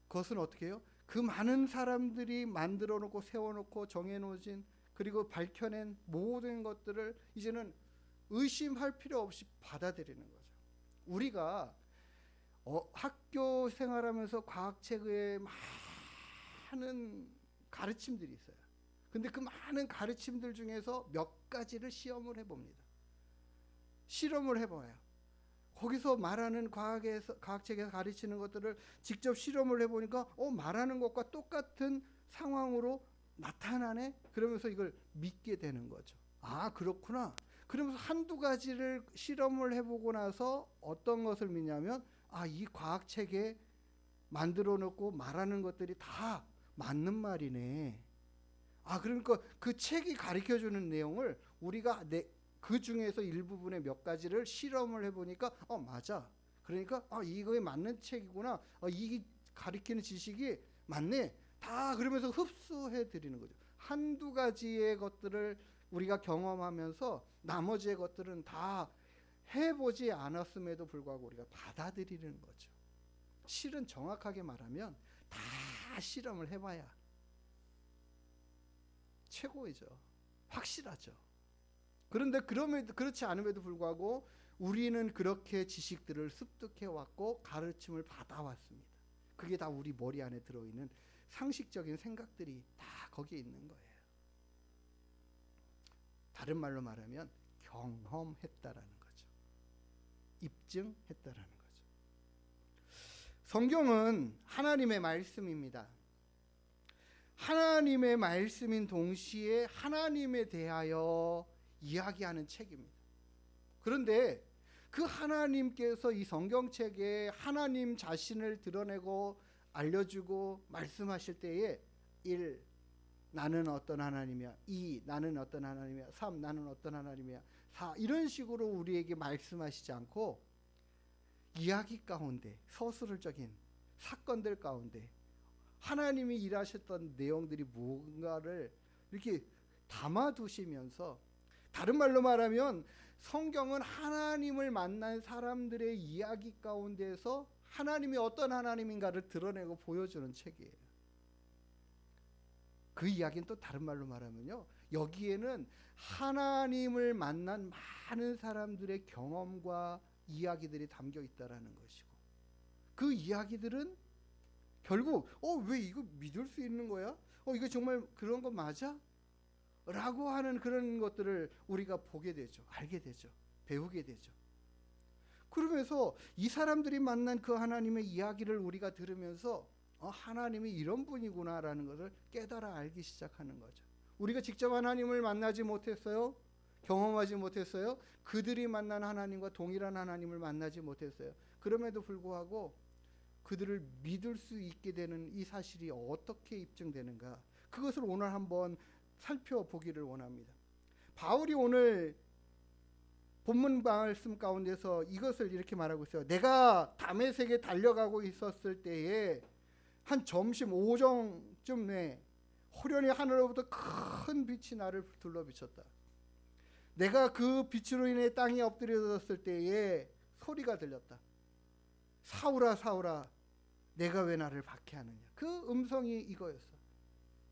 그것은 어떻게 해요? 그 많은 사람들이 만들어 놓고 세워놓고 정해놓은, 그리고 밝혀낸 모든 것들을 이제는 의심할 필요 없이 받아들이는 거죠. 우리가 학교 생활하면서 과학책에 많은 가르침들이 있어요. 근데 그 많은 가르침들 중에서 몇 가지를 시험을 해봅니다. 실험을 해봐요. 거기서 말하는 과학책에서 가르치는 것들을 직접 실험을 해보니까 말하는 것과 똑같은 상황으로 나타나네? 그러면서 이걸 믿게 되는 거죠. 그렇구나. 그러면서 한두 가지를 실험을 해보고 나서 어떤 것을 믿냐면 이 과학책에 만들어 놓고 말하는 것들이 다 맞는 말이네. 그러니까 그 책이 가르쳐주는 내용을 우리가 그 중에서 일부분의 몇 가지를 실험을 해보니까 맞아. 그러니까 이거에 맞는 책이구나. 이 가르치는 지식이 맞네. 다 그러면서 흡수해 드리는 거죠. 한두 가지의 것들을 우리가 경험하면서 나머지의 것들은 다 해보지 않았음에도 불구하고 우리가 받아들이는 거죠. 실은 정확하게 말하면 다 실험을 해봐야 최고이죠. 확실하죠. 그런데 그렇지 않음에도 불구하고 우리는 그렇게 지식들을 습득해 왔고 가르침을 받아왔습니다. 그게 다 우리 머리 안에 들어있는 상식적인 생각들이 다 거기에 있는 거예요. 다른 말로 말하면 경험했다라는 거죠. 입증했다라는 거죠. 성경은 하나님의 말씀입니다. 하나님의 말씀인 동시에 하나님에 대하여 이야기하는 책입니다. 그런데 그 하나님께서 이 성경책에 하나님 자신을 드러내고 알려주고 말씀하실 때에 1. 나는 어떤 하나님이야. 2. 나는 어떤 하나님이야. 3. 나는 어떤 하나님이야. 4. 이런 식으로 우리에게 말씀하시지 않고 이야기 가운데 서술적인 사건들 가운데 하나님이 일하셨던 내용들이 뭔가를 이렇게 담아두시면서, 다른 말로 말하면 성경은 하나님을 만난 사람들의 이야기 가운데서 하나님이 어떤 하나님인가를 드러내고 보여주는 책이에요. 그 이야기는 또 다른 말로 말하면요, 여기에는 하나님을 만난 많은 사람들의 경험과 이야기들이 담겨 있다라는 것이고, 그 이야기들은 결국 왜 이거 믿을 수 있는 거야? 이거 정말 그런 거 맞아? 라고 하는 그런 것들을 우리가 보게 되죠. 알게 되죠. 배우게 되죠. 그러면서 이 사람들이 만난 그 하나님의 이야기를 우리가 들으면서 하나님이 이런 분이구나라는 것을 깨달아 알기 시작하는 거죠. 우리가 직접 하나님을 만나지 못했어요. 경험하지 못했어요. 그들이 만난 하나님과 동일한 하나님을 만나지 못했어요. 그럼에도 불구하고 그들을 믿을 수 있게 되는 이 사실이 어떻게 입증되는가, 그것을 오늘 한번 살펴보기를 원합니다. 바울이 오늘 본문 말씀 가운데서 이것을 이렇게 말하고 있어요. 내가 다메섹에 달려가고 있었을 때에 한 점심 오정쯤에 호련히 하늘로부터 큰 빛이 나를 둘러비쳤다. 내가 그 빛으로 인해 땅이 엎드려졌을 때에 소리가 들렸다. 사울아 사울아 내가 왜 나를 박해하느냐. 그 음성이 이거였어.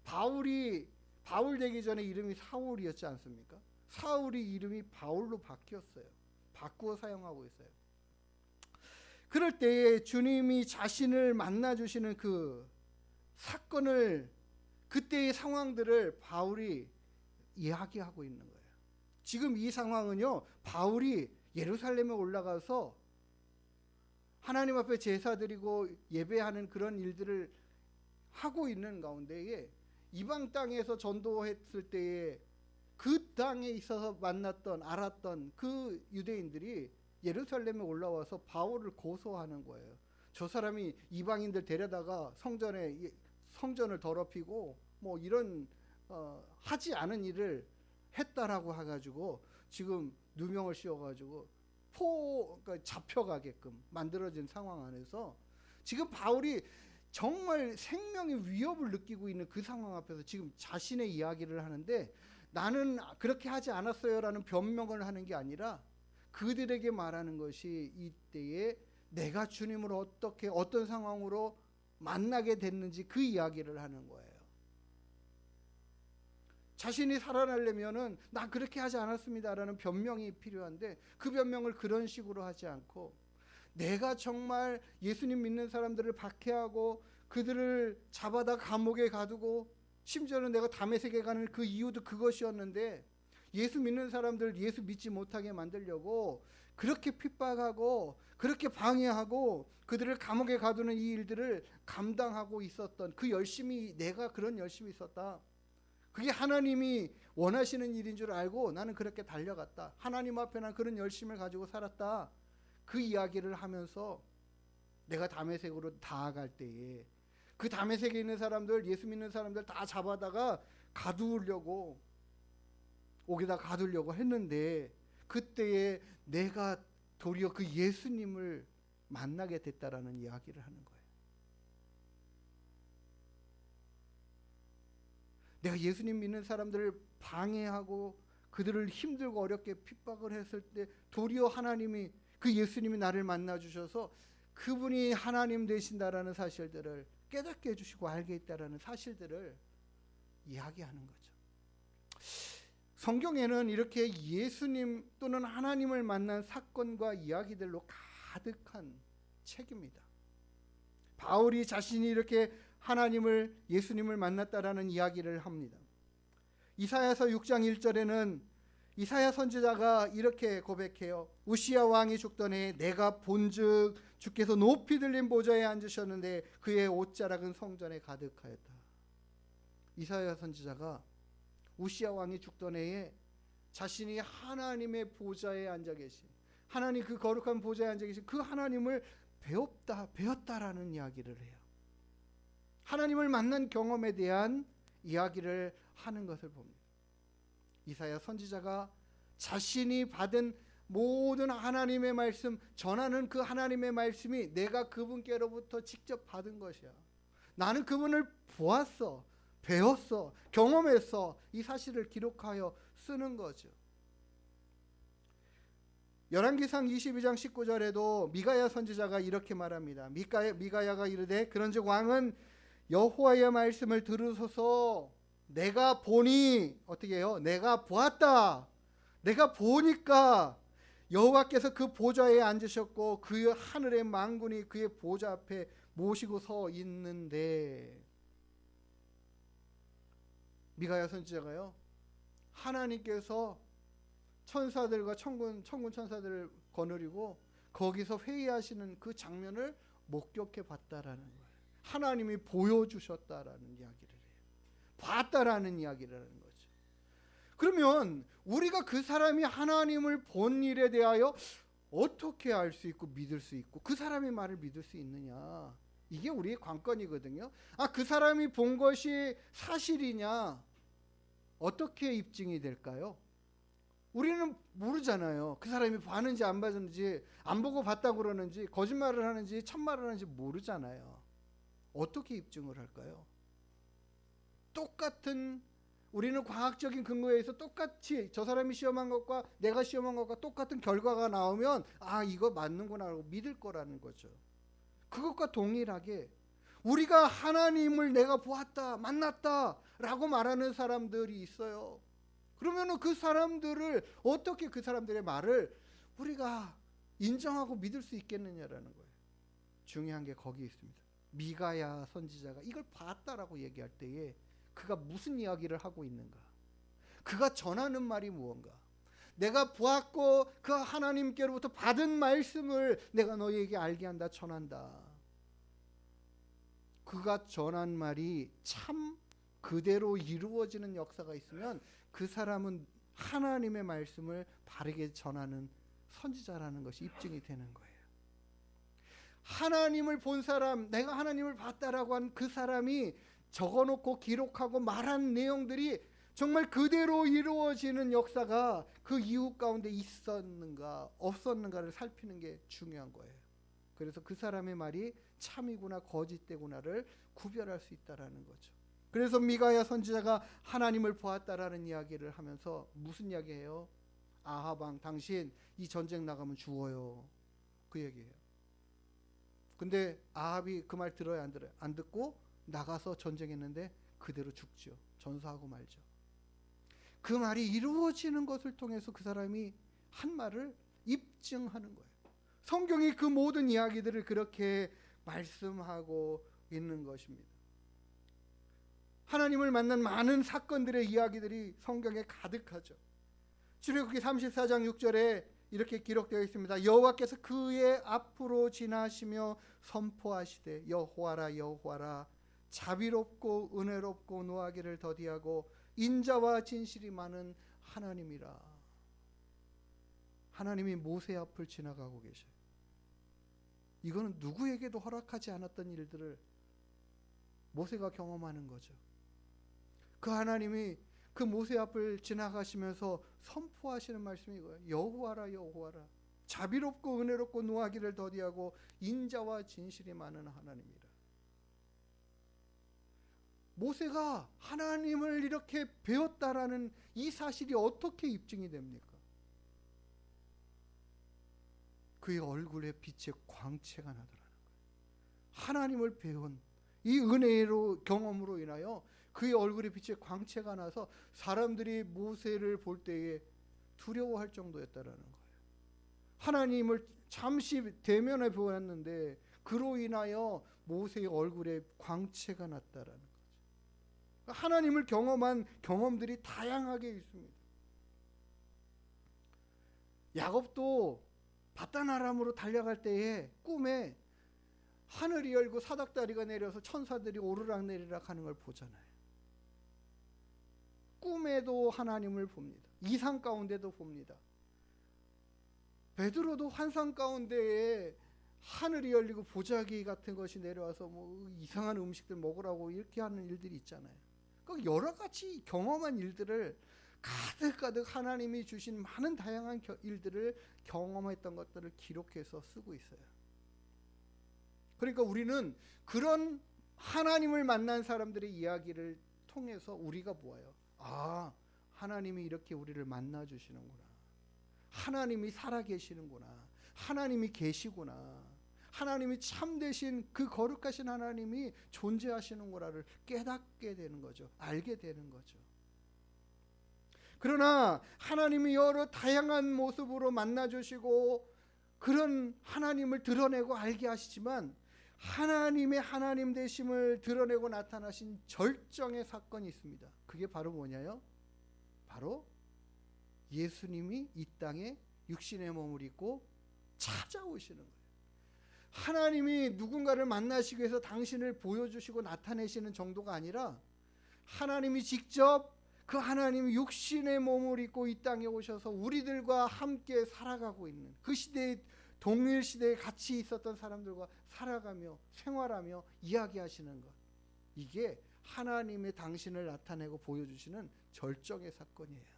바울 되기 전에 이름이 사울이었지 않습니까? 사울이 이름이 바울로 바뀌었어요. 바꾸어 사용하고 있어요. 그럴 때에 주님이 자신을 만나주시는 그 사건을, 그때의 상황들을 바울이 이야기하고 있는 거예요. 지금 이 상황은요, 바울이 예루살렘에 올라가서 하나님 앞에 제사 드리고 예배하는 그런 일들을 하고 있는 가운데에 이방 땅에서 전도했을 때에 그 땅에 있어서 만났던, 알았던 그 유대인들이 예루살렘에 올라와서 바울을 고소하는 거예요. 저 사람이 이방인들 데려다가 성전을 더럽히고 뭐 이런 하지 않은 일을 했다라고 해가지고 지금 누명을 씌워가지고 그러니까 잡혀가게끔 만들어진 상황 안에서 지금 바울이 정말 생명의 위협을 느끼고 있는 그 상황 앞에서 지금 자신의 이야기를 하는데, 나는 그렇게 하지 않았어요라는 변명을 하는 게 아니라 그들에게 말하는 것이 이때에 내가 주님을 어떻게 어떤 상황으로 만나게 됐는지 그 이야기를 하는 거예요. 자신이 살아나려면은 나 그렇게 하지 않았습니다라는 변명이 필요한데 그 변명을 그런 식으로 하지 않고, 내가 정말 예수님 믿는 사람들을 박해하고 그들을 잡아다 감옥에 가두고, 심지어는 내가 다메섹에 가는 그 이유도 그것이었는데, 예수 믿는 사람들 예수 믿지 못하게 만들려고 그렇게 핍박하고 그렇게 방해하고 그들을 감옥에 가두는 이 일들을 감당하고 있었던 그 열심이, 내가 그런 열심이 있었다. 그게 하나님이 원하시는 일인 줄 알고 나는 그렇게 달려갔다. 하나님 앞에 난 그런 열심을 가지고 살았다. 그 이야기를 하면서 내가 다메섹으로 나아갈 때에 그 다메섹에 있는 사람들, 예수 믿는 사람들 다 잡아다가 옥에다 가두려고 했는데, 그때에 내가 도리어 그 예수님을 만나게 됐다라는 이야기를 하는 거예요. 내가 예수님 믿는 사람들을 방해하고 그들을 힘들고 어렵게 핍박을 했을 때 도리어 하나님이, 그 예수님이 나를 만나 주셔서 그분이 하나님 되신다라는 사실들을 깨닫게 해주시고 알게 했다라는 사실들을 이야기하는 거죠. 성경에는 이렇게 예수님 또는 하나님을 만난 사건과 이야기들로 가득한 책입니다. 바울이 자신이 이렇게 하나님을, 예수님을 만났다라는 이야기를 합니다. 이사야서 6장 1절에는 이사야 선지자가 이렇게 고백해요. 우시야 왕이 죽던 해에 내가 본즉 주께서 높이 들린 보좌에 앉으셨는데 그의 옷자락은 성전에 가득하였다. 이사야 선지자가 우시야 왕이 죽던 해에 자신이 하나님의 보좌에 앉아 계신, 하나님 그 거룩한 보좌에 앉아 계신 그 하나님을 배웠다라는 이야기를 해요. 하나님을 만난 경험에 대한 이야기를 하는 것을 봅니다. 이사야 선지자가 자신이 받은 모든 하나님의 말씀, 전하는 그 하나님의 말씀이 내가 그분께로부터 직접 받은 것이야. 나는 그분을 보았어, 배웠어, 경험했어. 이 사실을 기록하여 쓰는 거죠. 열왕기상 22장 19절에도 미가야 선지자가 이렇게 말합니다. 미가야가 이르되 그런즉 왕은 여호와의 말씀을 들으소서. 내가 보니, 어떻게 해요? 내가 보았다. 내가 보니까 여호와께서 그 보좌에 앉으셨고 그 하늘의 만군이 그의 보좌 앞에 모시고 서 있는데, 미가야 선지자가요, 하나님께서 천사들과 천군 천사들을 거느리고 거기서 회의하시는 그 장면을 목격해 봤다라는 거예요. 하나님이 보여주셨다라는 이야기를 해요. 봤다라는 이야기를 하는 거죠. 그러면 우리가 그 사람이 하나님을 본 일에 대하여 어떻게 알 수 있고 믿을 수 있고 그 사람의 말을 믿을 수 있느냐, 이게 우리의 관건이거든요. 그 사람이 본 것이 사실이냐, 어떻게 입증이 될까요? 우리는 모르잖아요. 그 사람이 봤는지 안 봤는지, 안 보고 봤다고 그러는지, 거짓말을 하는지 참말을 하는지 모르잖아요. 어떻게 입증을 할까요? 똑같은, 우리는 과학적인 근거에 의해서 똑같이 저 사람이 시험한 것과 내가 시험한 것과 똑같은 결과가 나오면 이거 맞는구나 하고 믿을 거라는 거죠. 그것과 동일하게 우리가 하나님을 내가 보았다, 만났다 라고 말하는 사람들이 있어요. 그러면 그 사람들을 어떻게, 그 사람들의 말을 우리가 인정하고 믿을 수 있겠느냐라는 거예요. 중요한 게 거기 있습니다. 미가야 선지자가 이걸 봤다라고 얘기할 때에 그가 무슨 이야기를 하고 있는가, 그가 전하는 말이 무언가, 내가 보았고 그 하나님께로부터 받은 말씀을 내가 너희에게 알게 한다, 전한다. 그가 전한 말이 참 그대로 이루어지는 역사가 있으면 그 사람은 하나님의 말씀을 바르게 전하는 선지자라는 것이 입증이 되는 거예요. 하나님을 본 사람, 내가 하나님을 봤다라고 한 그 사람이 적어놓고 기록하고 말한 내용들이 정말 그대로 이루어지는 역사가 그 이후 가운데 있었는가 없었는가를 살피는 게 중요한 거예요. 그래서 그 사람의 말이 참이구나 거짓되구나를 구별할 수 있다라는 거죠. 그래서 미가야 선지자가 하나님을 보았다라는 이야기를 하면서 무슨 이야기예요? 아합 왕, 당신 이 전쟁 나가면 죽어요, 그 얘기예요. 근데 아합이 그 말 들어요, 안 들어요? 안 듣고 나가서 전쟁했는데 그대로 죽죠. 전사하고 말죠. 그 말이 이루어지는 것을 통해서 그 사람이 한 말을 입증하는 거예요. 성경이 그 모든 이야기들을 그렇게 말씀하고 있는 것입니다. 하나님을 만난 많은 사건들의 이야기들이 성경에 가득하죠. 출애굽기 34장 6절에 이렇게 기록되어 있습니다. 여호와께서 그의 앞으로 지나시며 선포하시되 여호와라 여호와라 자비롭고 은혜롭고 노하기를 더디하고 인자와 진실이 많은 하나님이라. 하나님이 모세 앞을 지나가고 계셔요. 이거는 누구에게도 허락하지 않았던 일들을 모세가 경험하는 거죠. 그 하나님이 그 모세 앞을 지나가시면서 선포하시는 말씀이 이거예요. 여호와라 여호와라 자비롭고 은혜롭고 노하기를 더디하고 인자와 진실이 많은 하나님이라. 모세가 하나님을 이렇게 배웠다라는 이 사실이 어떻게 입증이 됩니까? 그의 얼굴에 빛의 광채가 나더라는 거예요. 하나님을 배운 이 은혜로 경험으로 인하여 그의 얼굴에 빛의 광채가 나서 사람들이 모세를 볼 때에 두려워할 정도였다라는 거예요. 하나님을 잠시 대면해 보았는데 그로 인하여 모세의 얼굴에 광채가 났다라는 거죠. 하나님을 경험한 경험들이 다양하게 있습니다. 야곱도 바단 아람으로 달려갈 때에 꿈에 하늘이 열고 사닥다리가 내려서 천사들이 오르락내리락 하는 걸 보잖아요. 꿈에도 하나님을 봅니다. 이상 가운데도 봅니다. 베드로도 환상 가운데에 하늘이 열리고 보자기 같은 것이 내려와서 뭐 이상한 음식들 먹으라고 이렇게 하는 일들이 있잖아요. 그러니까 여러 가지 경험한 일들을 가득가득 하나님이 주신 많은 다양한 일들을 경험했던 것들을 기록해서 쓰고 있어요. 그러니까 우리는 그런 하나님을 만난 사람들의 이야기를 통해서 우리가 보아요. 아, 하나님이 이렇게 우리를 만나 주시는구나. 하나님이 살아계시는구나. 하나님이 계시구나. 하나님이 참되신 그 거룩하신 하나님이 존재하시는구나를 깨닫게 되는 거죠. 알게 되는 거죠. 그러나 하나님이 여러 다양한 모습으로 만나 주시고 그런 하나님을 드러내고 알게 하시지만 하나님의 하나님 되심을 드러내고 나타나신 절정의 사건이 있습니다. 그게 바로 뭐냐요? 바로 예수님이 이 땅에 육신의 몸을 입고 찾아오시는 거예요. 하나님이 누군가를 만나시기 위해서 당신을 보여주시고 나타내시는 정도가 아니라 하나님이 직접 그 하나님이 육신의 몸을 입고 이 땅에 오셔서 우리들과 함께 살아가고 있는 그 시대의 동일 시대에 같이 있었던 사람들과 살아가며 생활하며 이야기하시는 것, 이게 하나님의 당신을 나타내고 보여주시는 절정의 사건이에요.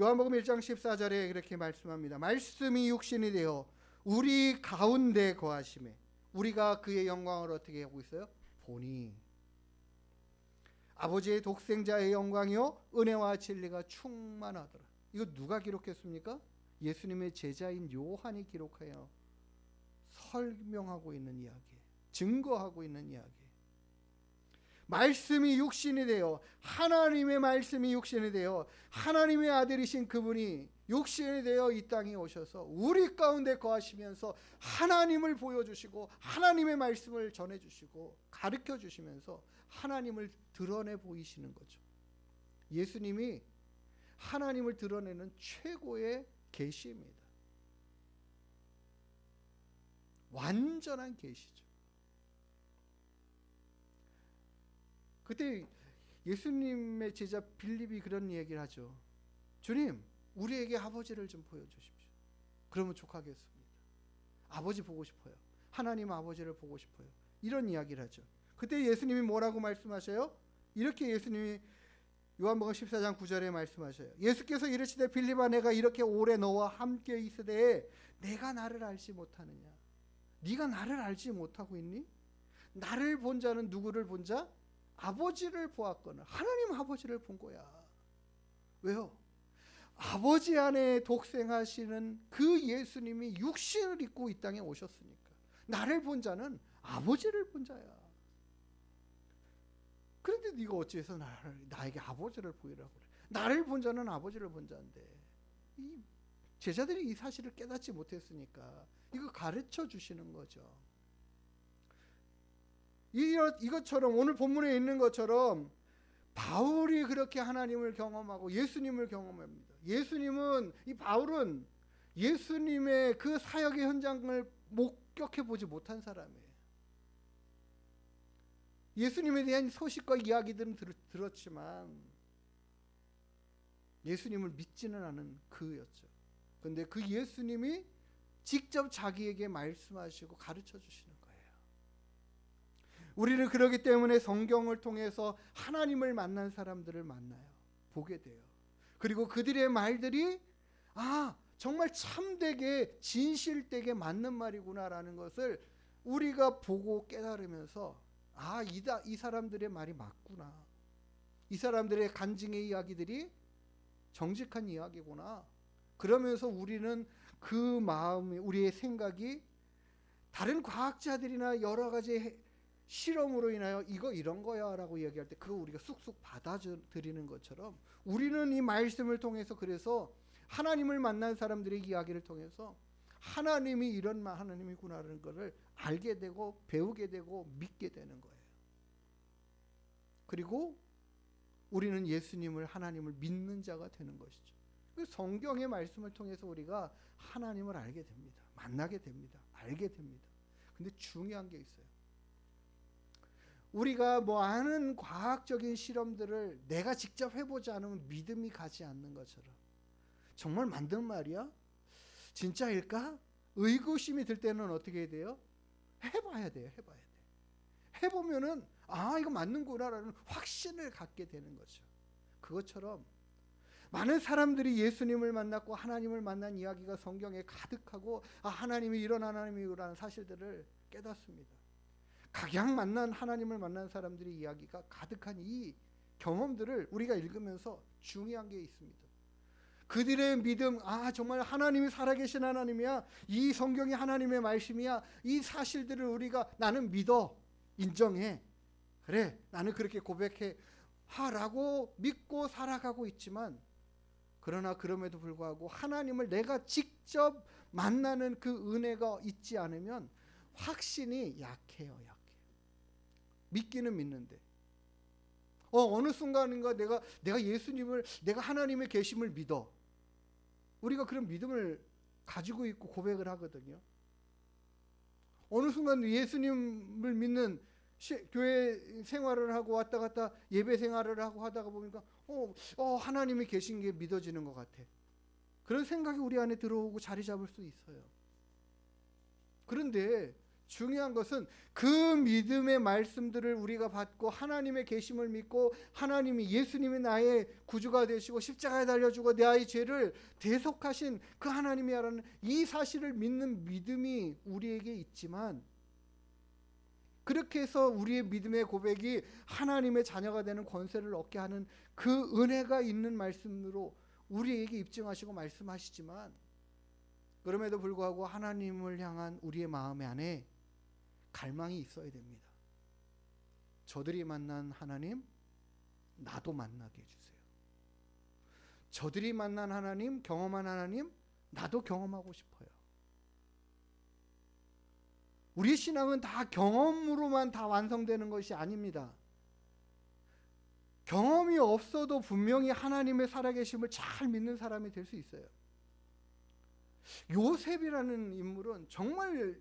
요한복음 1장 14절에 이렇게 말씀합니다. 말씀이 육신이 되어 우리 가운데 거하심에 우리가 그의 영광을 어떻게 하고 있어요? 보니 아버지의 독생자의 영광이요 은혜와 진리가 충만하더라. 이거 누가 기록했습니까? 예수님의 제자인 요한이 기록하여 설명하고 있는 이야기, 증거하고 있는 이야기. 말씀이 육신이 되어 하나님의 말씀이 육신이 되어 하나님의 아들이신 그분이 육신이 되어 이 땅에 오셔서 우리 가운데 거하시면서 하나님을 보여주시고 하나님의 말씀을 전해주시고 가르쳐주시면서 하나님을 드러내 보이시는 거죠. 예수님이 하나님을 드러내는 최고의 계시입니다. 완전한 계시죠. 그때 예수님의 제자 빌립이 그런 얘기를 하죠. 주님, 우리에게 아버지를 좀 보여주십시오. 그러면 족하겠습니다. 아버지 보고 싶어요. 하나님 아버지를 보고 싶어요. 이런 이야기를 하죠. 그때 예수님이 뭐라고 말씀하셔요? 이렇게 예수님이 요한복음 14장 9절에 말씀하셔요. 예수께서 이르시되 빌립아, 내가 이렇게 오래 너와 함께 있으되 내가 나를 알지 못하느냐? 네가 나를 알지 못하고 있니? 나를 본 자는 누구를 본 자? 아버지를 보았거늘 하나님 아버지를 본 거야. 왜요? 아버지 안에 독생하시는 그 예수님이 육신을 입고 이 땅에 오셨으니까 나를 본 자는 아버지를 본 자야. 그런데 네가 어찌해서 나에게 아버지를 보이라고 그래? 나를 본 자는 아버지를 본 자인데 이 제자들이 이 사실을 깨닫지 못했으니까 이거 가르쳐 주시는 거죠. 이것처럼 오늘 본문에 있는 것처럼 바울이 그렇게 하나님을 경험하고 예수님을 경험합니다. 이 바울은 예수님의 그 사역의 현장을 목격해 보지 못한 사람이에요. 예수님에 대한 소식과 이야기들은 들었지만 예수님을 믿지는 않은 그였죠. 그런데 그 예수님이 직접 자기에게 말씀하시고 가르쳐 주시는 거예요. 우리는 그러기 때문에 성경을 통해서 하나님을 만난 사람들을 만나요. 보게 돼요. 그리고 그들의 말들이 정말 참되게 진실되게 맞는 말이구나라는 것을 우리가 보고 깨달으면서 이 사람들의 말이 맞구나. 이 사람들의 간증의 이야기들이 정직한 이야기구나. 그러면서 우리는 그 마음이, 우리의 생각이 다른 과학자들이나 여러 가지 실험으로 인하여 이거 이런 거야 라고 얘기할 때 그거 우리가 쑥쑥 받아들이는 것처럼 우리는 이 말씀을 통해서 그래서 하나님을 만난 사람들의 이야기를 통해서 하나님이 이런 하나님이구나라는 것을 알게 되고 배우게 되고 믿게 되는 거예요. 그리고 우리는 예수님을 하나님을 믿는 자가 되는 것이죠. 성경의 말씀을 통해서 우리가 하나님을 알게 됩니다. 만나게 됩니다. 알게 됩니다. 근데 중요한 게 있어요. 우리가 많은 과학적인 실험들을 내가 직접 해보지 않으면 믿음이 가지 않는 것처럼 정말 맞는 말이야? 진짜일까? 의구심이 들 때는 어떻게 해야 돼요? 해봐야 돼요. 해봐야 돼. 해보면은 이거 맞는구나라는 확신을 갖게 되는 거죠. 그것처럼 많은 사람들이 예수님을 만났고 하나님을 만난 이야기가 성경에 가득하고 하나님이 이런 하나님이라는 사실들을 깨닫습니다. 각양 만난 하나님을 만난 사람들의 이야기가 가득한 이 경험들을 우리가 읽으면서 중요한 게 있습니다. 그들의 믿음, 정말 하나님이 살아계신 하나님이야, 이 성경이 하나님의 말씀이야, 이 사실들을 우리가 나는 믿어, 인정해, 그래 나는 그렇게 고백해 하라고 믿고 살아가고 있지만, 그러나 그럼에도 불구하고 하나님을 내가 직접 만나는 그 은혜가 있지 않으면 확신이 약해요. 믿기는 믿는데 어느 순간인가 내가 예수님을, 내가 하나님의 계심을 믿어. 우리가 그런 믿음을 가지고 있고 고백을 하거든요. 어느 순간 예수님을 믿는 교회 생활을 하고 왔다 갔다 예배 생활을 하고 하다가 보니까 하나님이 계신 게 믿어지는 것 같아. 그런 생각이 우리 안에 들어오고 자리 잡을 수 있어요. 그런데 중요한 것은 그 믿음의 말씀들을 우리가 받고 하나님의 계심을 믿고 하나님이 예수님이 나의 구주가 되시고 십자가에 달려주고 나의 죄를 대속하신 그 하나님이라는 이 사실을 믿는 믿음이 우리에게 있지만, 그렇게 해서 우리의 믿음의 고백이 하나님의 자녀가 되는 권세를 얻게 하는 그 은혜가 있는 말씀으로 우리에게 입증하시고 말씀하시지만, 그럼에도 불구하고 하나님을 향한 우리의 마음 안에 갈망이 있어야 됩니다. 저들이 만난 하나님 나도 만나게 해주세요. 저들이 만난 하나님, 경험한 하나님 나도 경험하고 싶어요. 우리의 신앙은 다 경험으로만 다 완성되는 것이 아닙니다. 경험이 없어도 분명히 하나님의 살아계심을 잘 믿는 사람이 될 수 있어요. 요셉이라는 인물은 정말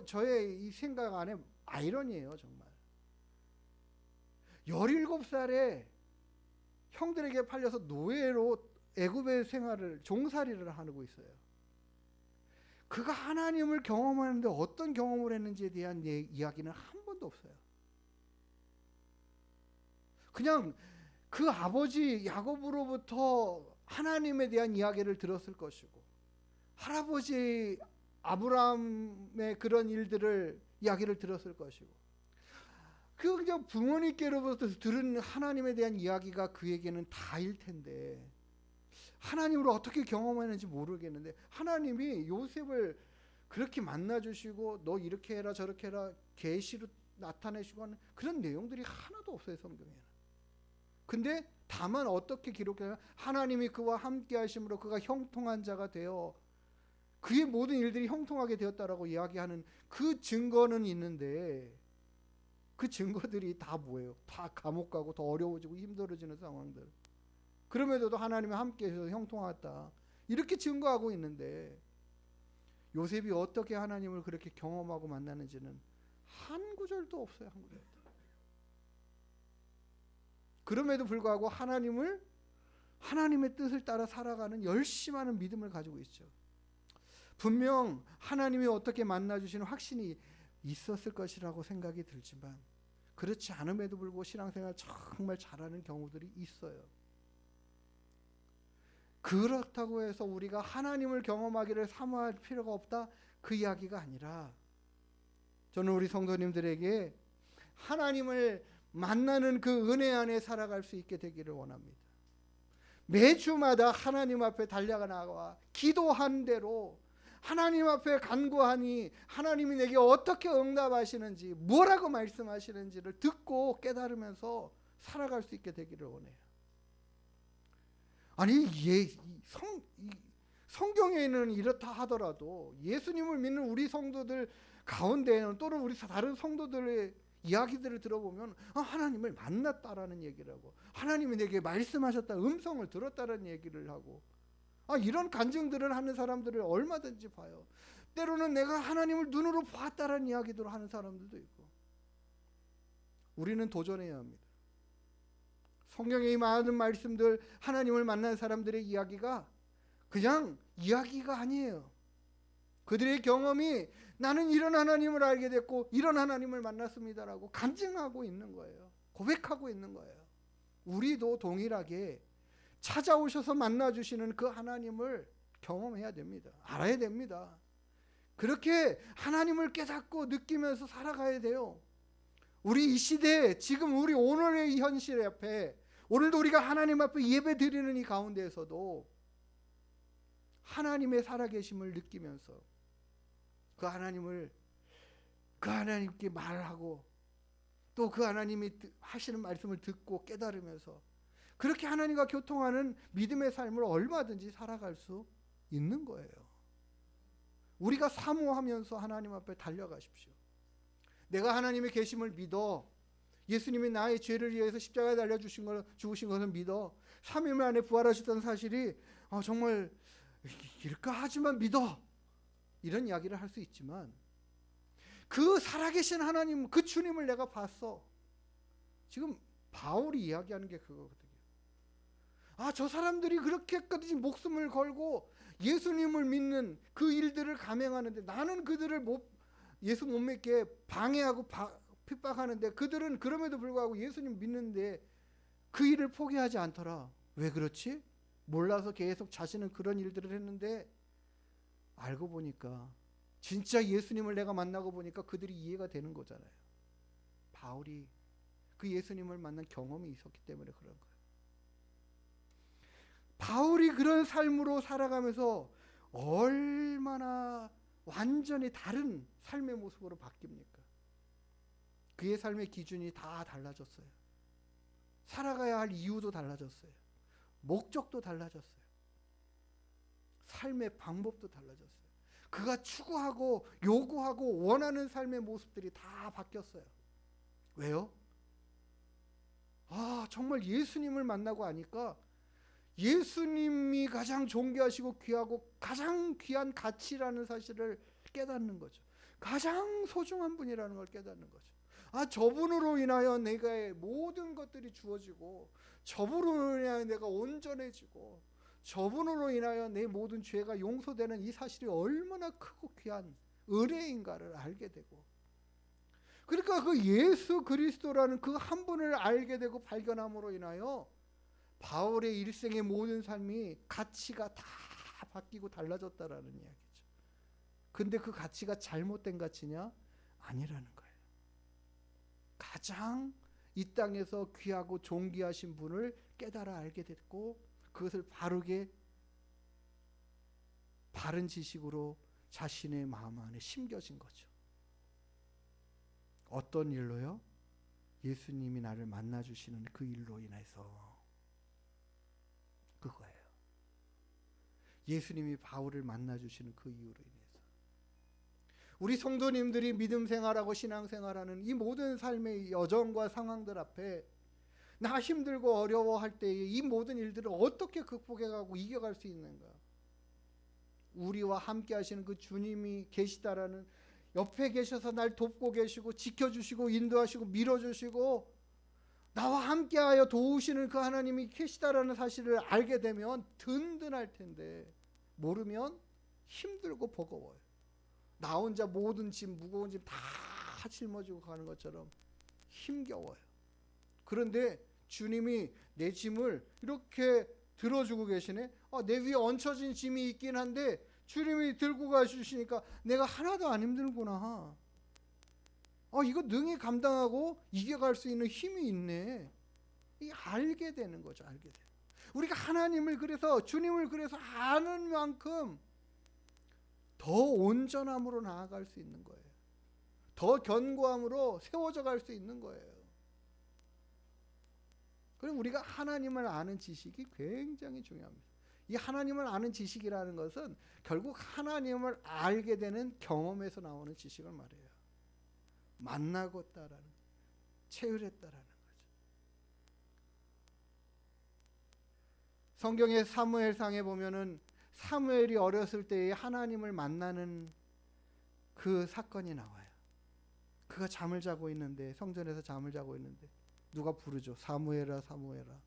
저의 이 생각 안에 아이러니예요. 정말 17살에 형들에게 팔려서 노예로 애굽의 생활을, 종살이를 하고 있어요. 그가 하나님을 경험하는데 어떤 경험을 했는지에 대한 이야기는 한 번도 없어요. 그냥 그 아버지 야곱으로부터 하나님에 대한 이야기를 들었을 것이고, 할아버지 아브라함의 그런 일들을 이야기를 들었을 것이고, 그냥 부모님께로부터 들은 하나님에 대한 이야기가 그에게는 다일 텐데 하나님을 어떻게 경험했는지 모르겠는데 하나님이 요셉을 그렇게 만나주시고 너 이렇게 해라 저렇게 해라 계시로 나타내시고 하는 그런 내용들이 하나도 없어요, 성경에는. 근데 다만 어떻게 기록해요? 하나님이 그와 함께 하심으로 그가 형통한 자가 되어 그의 모든 일들이 형통하게 되었다라고 이야기하는 그 증거는 있는데, 그 증거들이 다 뭐예요? 다 감옥 가고 더 어려워지고 힘들어지는 상황들. 그럼에도 하나님이 함께해서 형통하다 이렇게 증거하고 있는데, 요셉이 어떻게 하나님을 그렇게 경험하고 만나는지는 한 구절도 없어요. 한 구절도. 그럼에도 불구하고 하나님의 뜻을 따라 살아가는 열심하는 믿음을 가지고 있죠. 분명 하나님이 어떻게 만나주시는 확신이 있었을 것이라고 생각이 들지만, 그렇지 않음에도 불구하고 신앙생활 정말 잘하는 경우들이 있어요. 그렇다고 해서 우리가 하나님을 경험하기를 사모할 필요가 없다, 그 이야기가 아니라, 저는 우리 성도님들에게 하나님을 만나는 그 은혜 안에 살아갈 수 있게 되기를 원합니다. 매주마다 하나님 앞에 달려가 나와 기도한 대로 하나님 앞에 간구하니 하나님이 내게 어떻게 응답하시는지, 뭐라고 말씀하시는지를 듣고 깨달으면서 살아갈 수 있게 되기를 원해요. 아니 성경에는 이렇다 하더라도 예수님을 믿는 우리 성도들 가운데에는, 또는 우리 다른 성도들의 이야기들을 들어보면 하나님을 만났다라는 얘기를 하고, 하나님이 내게 말씀하셨다, 음성을 들었다라는 얘기를 하고, 이런 간증들을 하는 사람들을 얼마든지 봐요. 때로는 내가 하나님을 눈으로 봤다라는 이야기들을 하는 사람들도 있고. 우리는 도전해야 합니다. 성경의 이 많은 말씀들, 하나님을 만난 사람들의 이야기가 그냥 이야기가 아니에요. 그들의 경험이 나는 이런 하나님을 알게 됐고 이런 하나님을 만났습니다라고 간증하고 있는 거예요. 고백하고 있는 거예요. 우리도 동일하게 찾아오셔서 만나주시는 그 하나님을 경험해야 됩니다. 알아야 됩니다. 그렇게 하나님을 깨닫고 느끼면서 살아가야 돼요. 우리 이 시대에, 지금 우리 오늘의 이 현실 앞에, 오늘도 우리가 하나님 앞에 예배 드리는 이 가운데에서도 하나님의 살아계심을 느끼면서 그 하나님께 말하고, 또 그 하나님이 하시는 말씀을 듣고 깨달으면서 그렇게 하나님과 교통하는 믿음의 삶을 얼마든지 살아갈 수 있는 거예요. 우리가 사모하면서 하나님 앞에 달려가십시오. 내가 하나님의 계심을 믿어, 예수님이 나의 죄를 위해서 십자가에 달려 죽으신 것을 믿어, 3일 만에 부활하셨다는 사실이 정말 일까 하지만 믿어, 이런 이야기를 할 수 있지만, 그 살아계신 하나님, 그 주님을 내가 봤어. 지금 바울이 이야기하는 게 그거거든요. 저 사람들이 그렇게까지 목숨을 걸고 예수님을 믿는 그 일들을 감행하는데, 나는 그들을 예수 못 믿게 방해하고 핍박하는데, 그들은 그럼에도 불구하고 예수님 믿는데 그 일을 포기하지 않더라. 왜 그렇지? 몰라서 계속 자신은 그런 일들을 했는데, 알고 보니까 진짜 예수님을 내가 만나고 보니까 그들이 이해가 되는 거잖아요. 바울이 그 예수님을 만난 경험이 있었기 때문에 그런 거예요. 바울이 그런 삶으로 살아가면서 얼마나 완전히 다른 삶의 모습으로 바뀝니까? 그의 삶의 기준이 다 달라졌어요. 살아가야 할 이유도 달라졌어요. 목적도 달라졌어요. 삶의 방법도 달라졌어요. 그가 추구하고 요구하고 원하는 삶의 모습들이 다 바뀌었어요. 왜요? 정말 예수님을 만나고 하니까 예수님이 가장 존귀하시고 귀하고 가장 귀한 가치라는 사실을 깨닫는 거죠. 가장 소중한 분이라는 걸 깨닫는 거죠. 저분으로 인하여 내가 모든 것들이 주어지고, 저분으로 인하여 내가 온전해지고, 저분으로 인하여 내 모든 죄가 용서되는 이 사실이 얼마나 크고 귀한 은혜인가를 알게 되고, 그러니까 그 예수 그리스도라는 그 한 분을 알게 되고 발견함으로 인하여 바울의 일생의 모든 삶이 가치가 다 바뀌고 달라졌다라는 이야기죠. 근데 그 가치가 잘못된 가치냐? 아니라는 거예요. 가장 이 땅에서 귀하고 존귀하신 분을 깨달아 알게 됐고, 그것을 바른 지식으로 자신의 마음 안에 심겨진 거죠. 어떤 일로요? 예수님이 나를 만나주시는 그 일로 인해서. 그거예요. 예수님이 바울을 만나주시는 그 이유로 인해서. 우리 성도님들이 믿음 생활하고 신앙 생활하는 이 모든 삶의 여정과 상황들 앞에 나 힘들고 어려워할 때에 이 모든 일들을 어떻게 극복해가고 이겨갈 수 있는가? 우리와 함께 하시는 그 주님이 계시다라는, 옆에 계셔서 날 돕고 계시고 지켜주시고 인도하시고 밀어주시고 나와 함께하여 도우시는 그 하나님이 계시다라는 사실을 알게 되면 든든할 텐데, 모르면 힘들고 버거워요. 나 혼자 모든 짐, 무거운 짐 다 짊어지고 가는 것처럼 힘겨워요. 그런데 주님이 내 짐을 이렇게 들어주고 계시네. 내 위에 얹혀진 짐이 있긴 한데 주님이 들고 가주시니까 내가 하나도 안 힘들구나. 이거 능히 감당하고 이겨갈 수 있는 힘이 있네. 이 알게 되는 거죠. 알게 돼요. 우리가 하나님을 그래서, 주님을 그래서 아는 만큼 더 온전함으로 나아갈 수 있는 거예요. 더 견고함으로 세워져 갈 수 있는 거예요. 그럼 우리가 하나님을 아는 지식이 굉장히 중요합니다. 이 하나님을 아는 지식이라는 것은 결국 하나님을 알게 되는 경험에서 나오는 지식을 말해요. 만나고 따라는, 체휼했다라는 거죠. 성경의 사무엘상에 보면은 사무엘이 어렸을 때에 하나님을 만나는 그 사건이 나와요. 그가 잠을 자고 있는데, 성전에서 잠을 자고 있는데 누가 부르죠. 사무엘아, 사무엘아.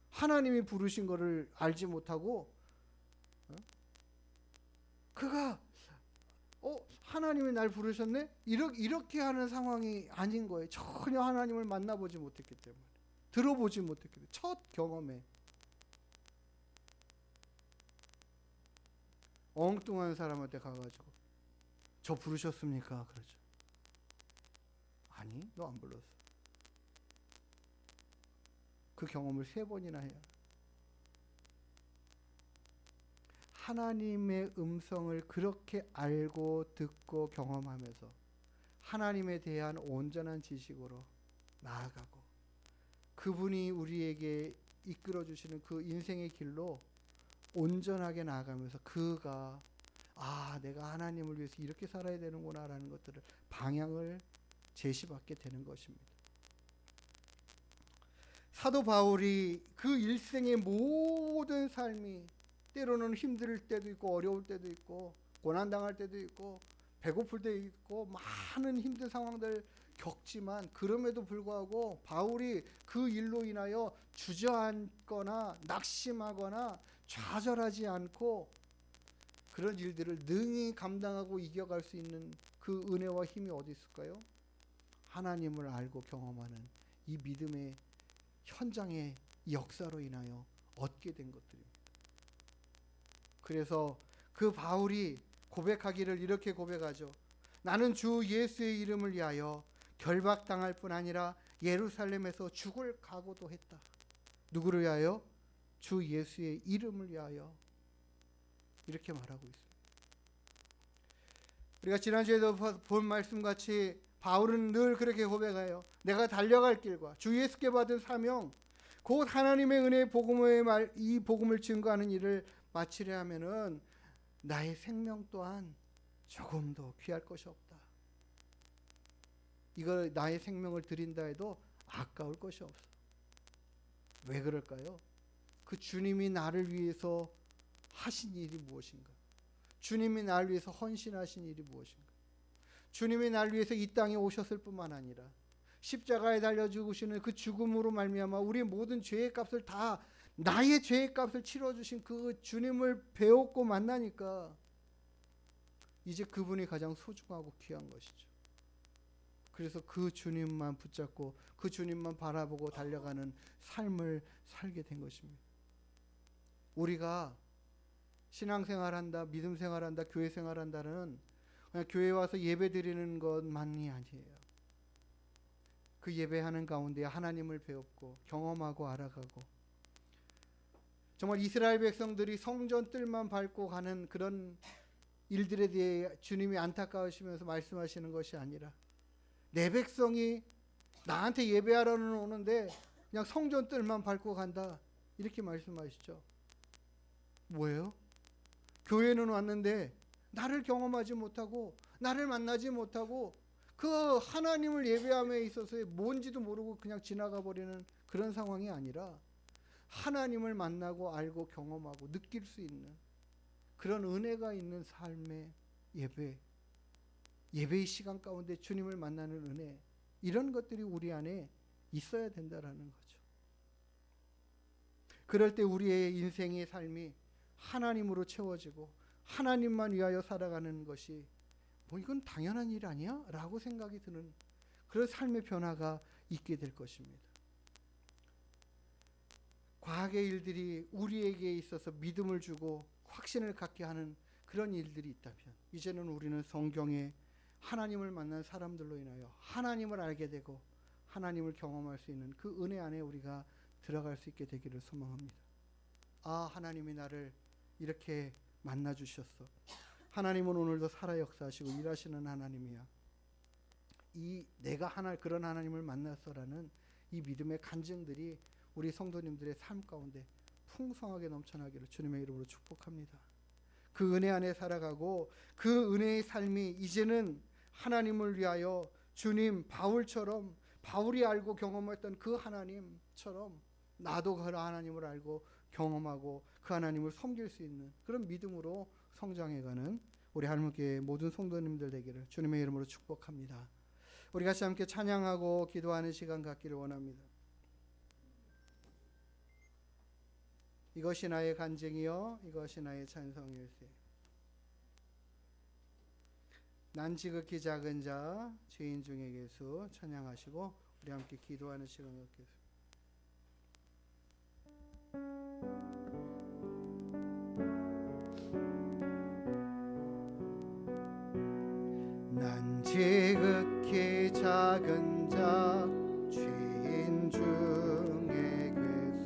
하나님이 부르신 거를 알지 못하고 그가 하나님이 날 부르셨네? 이렇게 하는 상황이 아닌 거예요. 전혀 하나님을 만나보지 못했기 때문에, 들어보지 못했기 때문에, 첫 경험에 엉뚱한 사람한테 가가지고 저 부르셨습니까? 그러죠. 아니, 너 안 불렀어. 그 경험을 3번이나 해요. 하나님의 음성을 그렇게 알고 듣고 경험하면서 하나님에 대한 온전한 지식으로 나아가고, 그분이 우리에게 이끌어 주시는 그 인생의 길로 온전하게 나아가면서 그가 내가 하나님을 위해서 이렇게 살아야 되는구나 라는 것들을 방향을 제시받게 되는 것입니다. 사도 바울이 그 일생의 모든 삶이 때로는 힘들 때도 있고 어려울 때도 있고 고난당할 때도 있고 배고플 때도 있고 많은 힘든 상황들 겪지만, 그럼에도 불구하고 바울이 그 일로 인하여 주저앉거나 낙심하거나 좌절하지 않고 그런 일들을 능히 감당하고 이겨갈 수 있는 그 은혜와 힘이 어디 있을까요? 하나님을 알고 경험하는 이 믿음의 현장의 역사로 인하여 얻게 된 것들입니다. 그래서 그 바울이 고백하기를 이렇게 고백하죠. 나는 주 예수의 이름을 위하여 결박당할 뿐 아니라 예루살렘에서 죽을 각오도 했다. 누구를 위하여? 주 예수의 이름을 위하여. 이렇게 말하고 있습니다. 우리가 지난주에도 본 말씀같이 바울은 늘 그렇게 고백해요. 내가 달려갈 길과 주 예수께 받은 사명, 곧 하나님의 은혜의 복음의 이 복음을 증거하는 일을 마치려 하면은 나의 생명 또한 조금도 귀할 것이 없다. 이거 나의 생명을 드린다 해도 아까울 것이 없어. 왜 그럴까요? 그 주님이 나를 위해서 하신 일이 무엇인가? 주님이 나를 위해서 헌신하신 일이 무엇인가? 주님이 나를 위해서 이 땅에 오셨을 뿐만 아니라 십자가에 달려 죽으시는 그 죽음으로 말미암아 우리의 모든 죄의 값을 다, 나의 죄의 값을 치러주신 그 주님을 배웠고 만나니까 이제 그분이 가장 소중하고 귀한 것이죠. 그래서 그 주님만 붙잡고 그 주님만 바라보고 달려가는 삶을 살게 된 것입니다. 우리가 신앙생활한다, 믿음생활한다, 교회생활한다는 그냥 교회 와서 예배 드리는 것만이 아니에요. 그 예배하는 가운데 하나님을 배웠고 경험하고 알아가고, 정말 이스라엘 백성들이 성전 뜰만 밟고 가는 그런 일들에 대해 주님이 안타까우시면서 말씀하시는 것이 아니라, 내 백성이 나한테 예배하러는 오는데 그냥 성전 뜰만 밟고 간다, 이렇게 말씀하시죠. 뭐예요? 교회는 왔는데 나를 경험하지 못하고 나를 만나지 못하고 그 하나님을 예배함에 있어서의 뭔지도 모르고 그냥 지나가 버리는 그런 상황이 아니라, 하나님을 만나고 알고 경험하고 느낄 수 있는 그런 은혜가 있는 삶의 예배의 시간 가운데 주님을 만나는 은혜, 이런 것들이 우리 안에 있어야 된다라는 거죠. 그럴 때 우리의 인생의 삶이 하나님으로 채워지고 하나님만 위하여 살아가는 것이 이건 당연한 일 아니야? 라고 생각이 드는 그런 삶의 변화가 있게 될 것입니다. 과학의 일들이 우리에게 있어서 믿음을 주고 확신을 갖게 하는 그런 일들이 있다면, 이제는 우리는 성경에 하나님을 만난 사람들로 인하여 하나님을 알게 되고 하나님을 경험할 수 있는 그 은혜 안에 우리가 들어갈 수 있게 되기를 소망합니다. 하나님이 나를 이렇게 만나 주셨어. 하나님은 오늘도 살아 역사하시고 일하시는 하나님이야. 내가 그런 하나님을 만났어라는 이 믿음의 간증들이 우리 성도님들의 삶 가운데 풍성하게 넘쳐나기를 주님의 이름으로 축복합니다. 그 은혜 안에 살아가고 그 은혜의 삶이 이제는 하나님을 위하여 주님 바울처럼, 바울이 알고 경험했던 그 하나님처럼 나도 그 하나님을 알고 경험하고 그 하나님을 섬길 수 있는 그런 믿음으로 성장해가는 우리 할머니교회 모든 성도님들 되기를 주님의 이름으로 축복합니다. 우리 같이 함께 찬양하고 기도하는 시간 갖기를 원합니다. 이것이 나의 간증이요 이것이 나의 찬송일세. 난 지극히 작은 자 죄인 중에 예수 찬양하시고 우리 함께 기도하는 시간 갖겠습니다. 난 지극히 작은 자 죄인 중에 괴수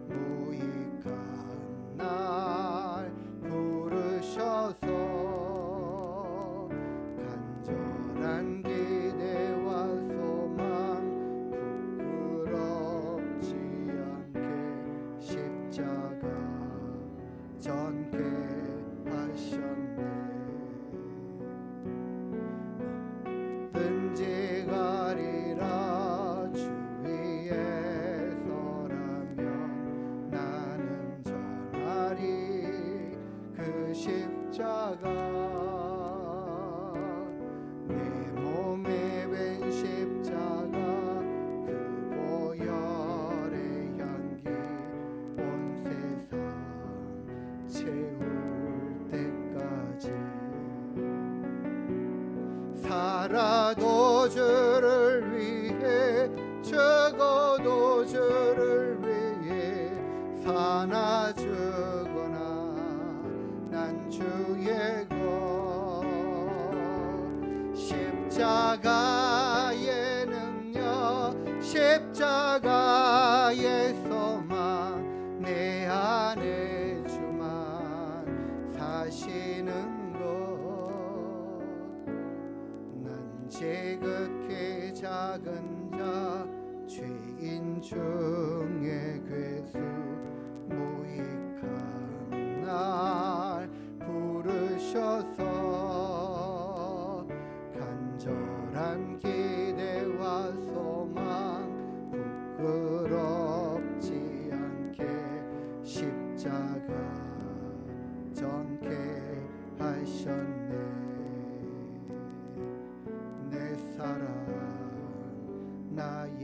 무익한 날 부르셔서 간절한 기대와 소망 부끄럽지 않게 십자가 전케 하셨네. 든지 가리라 주 위에 서라면 나는 전하리 그 십자가. 내 몸에 밴 십자가 그 보혈의 향기 온 세상 채울 때까지 살아도 주를 위해 죽어도 주를 위해 사나 죽거나 난 주의 것. 십자가의 능력 십자가의 소망 내 안에 주만 사시는 지극히 작은 자 죄인 중에 괴수 무익한 날 부르셔서 간절한 기대와 소망 부끄럽지 않게 십자가 전케 하셨네. 내 사랑 나의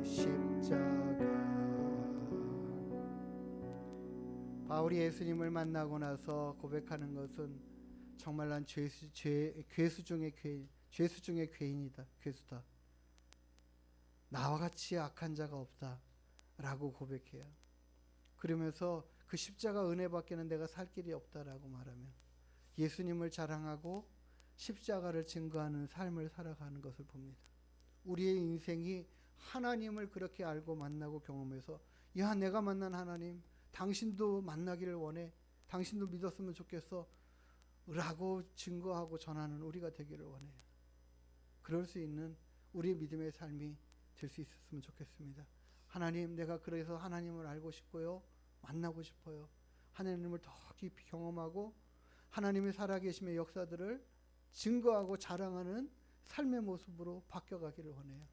십자가. 바울이 예수님을 만나고 나서 고백하는 것은 정말 난 죄수 중에 죄인이다. 괴수다. 나와 같이 악한 자가 없다 라고 고백해요. 그러면서 그 십자가 은혜밖에는 내가 살 길이 없다라고 말하면 예수님을 자랑하고 십자가를 증거하는 삶을 살아가는 것을 봅니다. 우리의 인생이 하나님을 그렇게 알고 만나고 경험해서 야 내가 만난 하나님 당신도 만나기를 원해. 당신도 믿었으면 좋겠어 라고 증거하고 전하는 우리가 되기를 원해요. 그럴 수 있는 우리의 믿음의 삶이 될 수 있었으면 좋겠습니다. 하나님 내가 그래서 하나님을 알고 싶고요. 만나고 싶어요. 하나님을 더 깊이 경험하고 하나님의 살아계심의 역사들을 증거하고 자랑하는 삶의 모습으로 바뀌어가기를 원해요.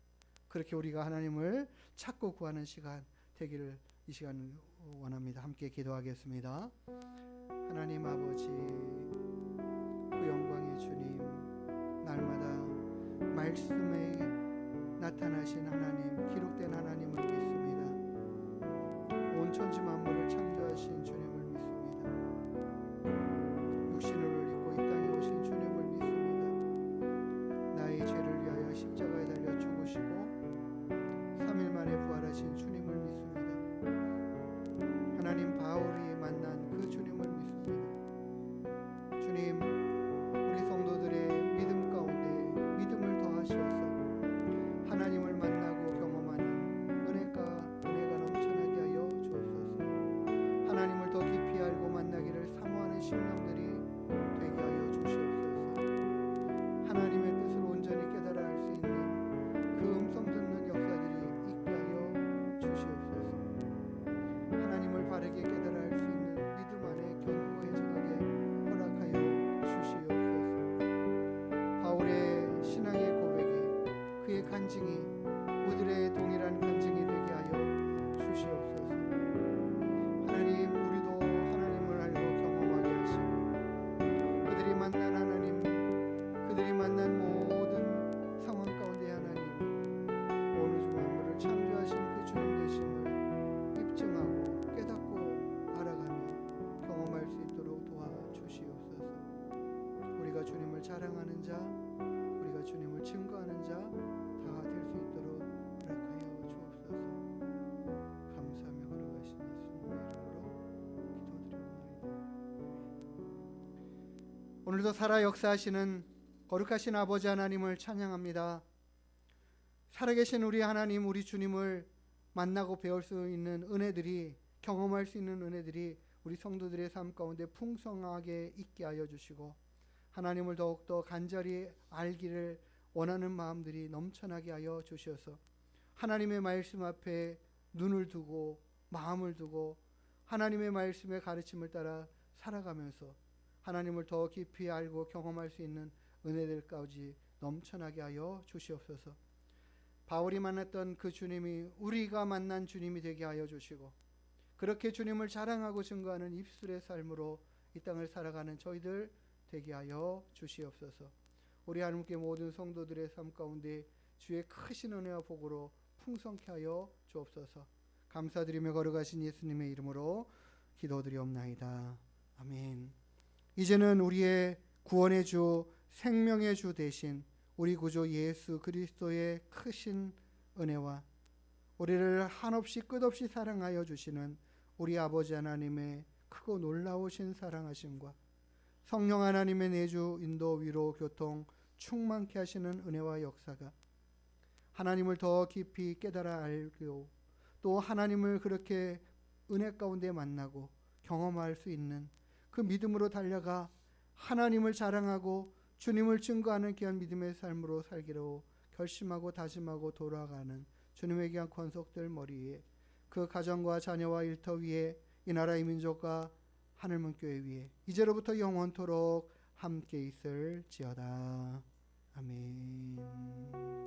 그렇게 우리가 하나님을 찾고 구하는 시간 되기를 이 시간 원합니다. 함께 기도하겠습니다. 하나님 아버지 그 영광의 주님 날마다 말씀에 나타나신 하나님 기록된 하나님을 믿습니다. 온 천지 만물을 창조하신 주님을 믿습니다. 육신을 입고 이 땅에 오신 주님을 믿습니다. 나의 죄를 위하여 십자가에 달려 죽으시고 3일 만에 부활하신 주님을 믿습니다. 하나님 바울이 만난 그 주님을 믿습니다. 주님 우리 성도들의 믿음 가운데 믿음을 더하시어서 하나님을 만나고 경험하는 은혜가 넘쳐나게 하여 주옵소서. 하나님을 더 간증이 우리들의 동일한 간증이 되게 하여 주시옵소서. 하나님, 우리도 하나님을 알고 경험하게 하시고 그들이 만난 하나님, 그들이 만난 모든 상황 가운데 하나님, 온 우주 만물을 창조하신 그 주님 되심을 입증하고 깨닫고 알아가며 경험할 수 있도록 도와주시옵소서. 우리가 주님을 자랑하는 자, 우리가 주님을 증거하는 자 다 될 수 있도록 허락하여 주옵소서. 감사하며 걸어가신 예수님의 이름으로 기도드리옵나이다. 오늘도 살아 역사하시는 거룩하신 아버지 하나님을 찬양합니다. 살아계신 우리 하나님, 우리 주님을 만나고 배울 수 있는 은혜들이, 경험할 수 있는 은혜들이 우리 성도들의 삶 가운데 풍성하게 있게 하여 주시고 하나님을 더욱더 간절히 알기를 원하는 마음들이 넘쳐나게 하여 주셔서 하나님의 말씀 앞에 눈을 두고 마음을 두고 하나님의 말씀의 가르침을 따라 살아가면서 하나님을 더 깊이 알고 경험할 수 있는 은혜들까지 넘쳐나게 하여 주시옵소서. 바울이 만났던 그 주님이 우리가 만난 주님이 되게 하여 주시고 그렇게 주님을 자랑하고 증거하는 입술의 삶으로 이 땅을 살아가는 저희들 되게 하여 주시옵소서. 우리 하나님께 모든 성도들의 삶 가운데 주의 크신 은혜와 복으로 풍성케 하여 주옵소서. 감사드리며 걸어가신 예수님의 이름으로 기도드리옵나이다. 아멘. 이제는 우리의 구원의 주, 생명의 주 되신 우리 구주 예수 그리스도의 크신 은혜와 우리를 한없이 끝없이 사랑하여 주시는 우리 아버지 하나님의 크고 놀라우신 사랑하심과 성령 하나님의 내주, 인도, 위로, 교통 충만케 하시는 은혜와 역사가 하나님을 더 깊이 깨달아 알고 또 하나님을 그렇게 은혜 가운데 만나고 경험할 수 있는 그 믿음으로 달려가 하나님을 자랑하고 주님을 증거하는 귀한 믿음의 삶으로 살기로 결심하고 다짐하고 돌아가는 주님의 귀한 권속들 머리에 그 가정과 자녀와 일터 위에 이 나라의 민족과 하늘문교회 위에 이제로부터 영원토록 함께 있을지어다. 아멘.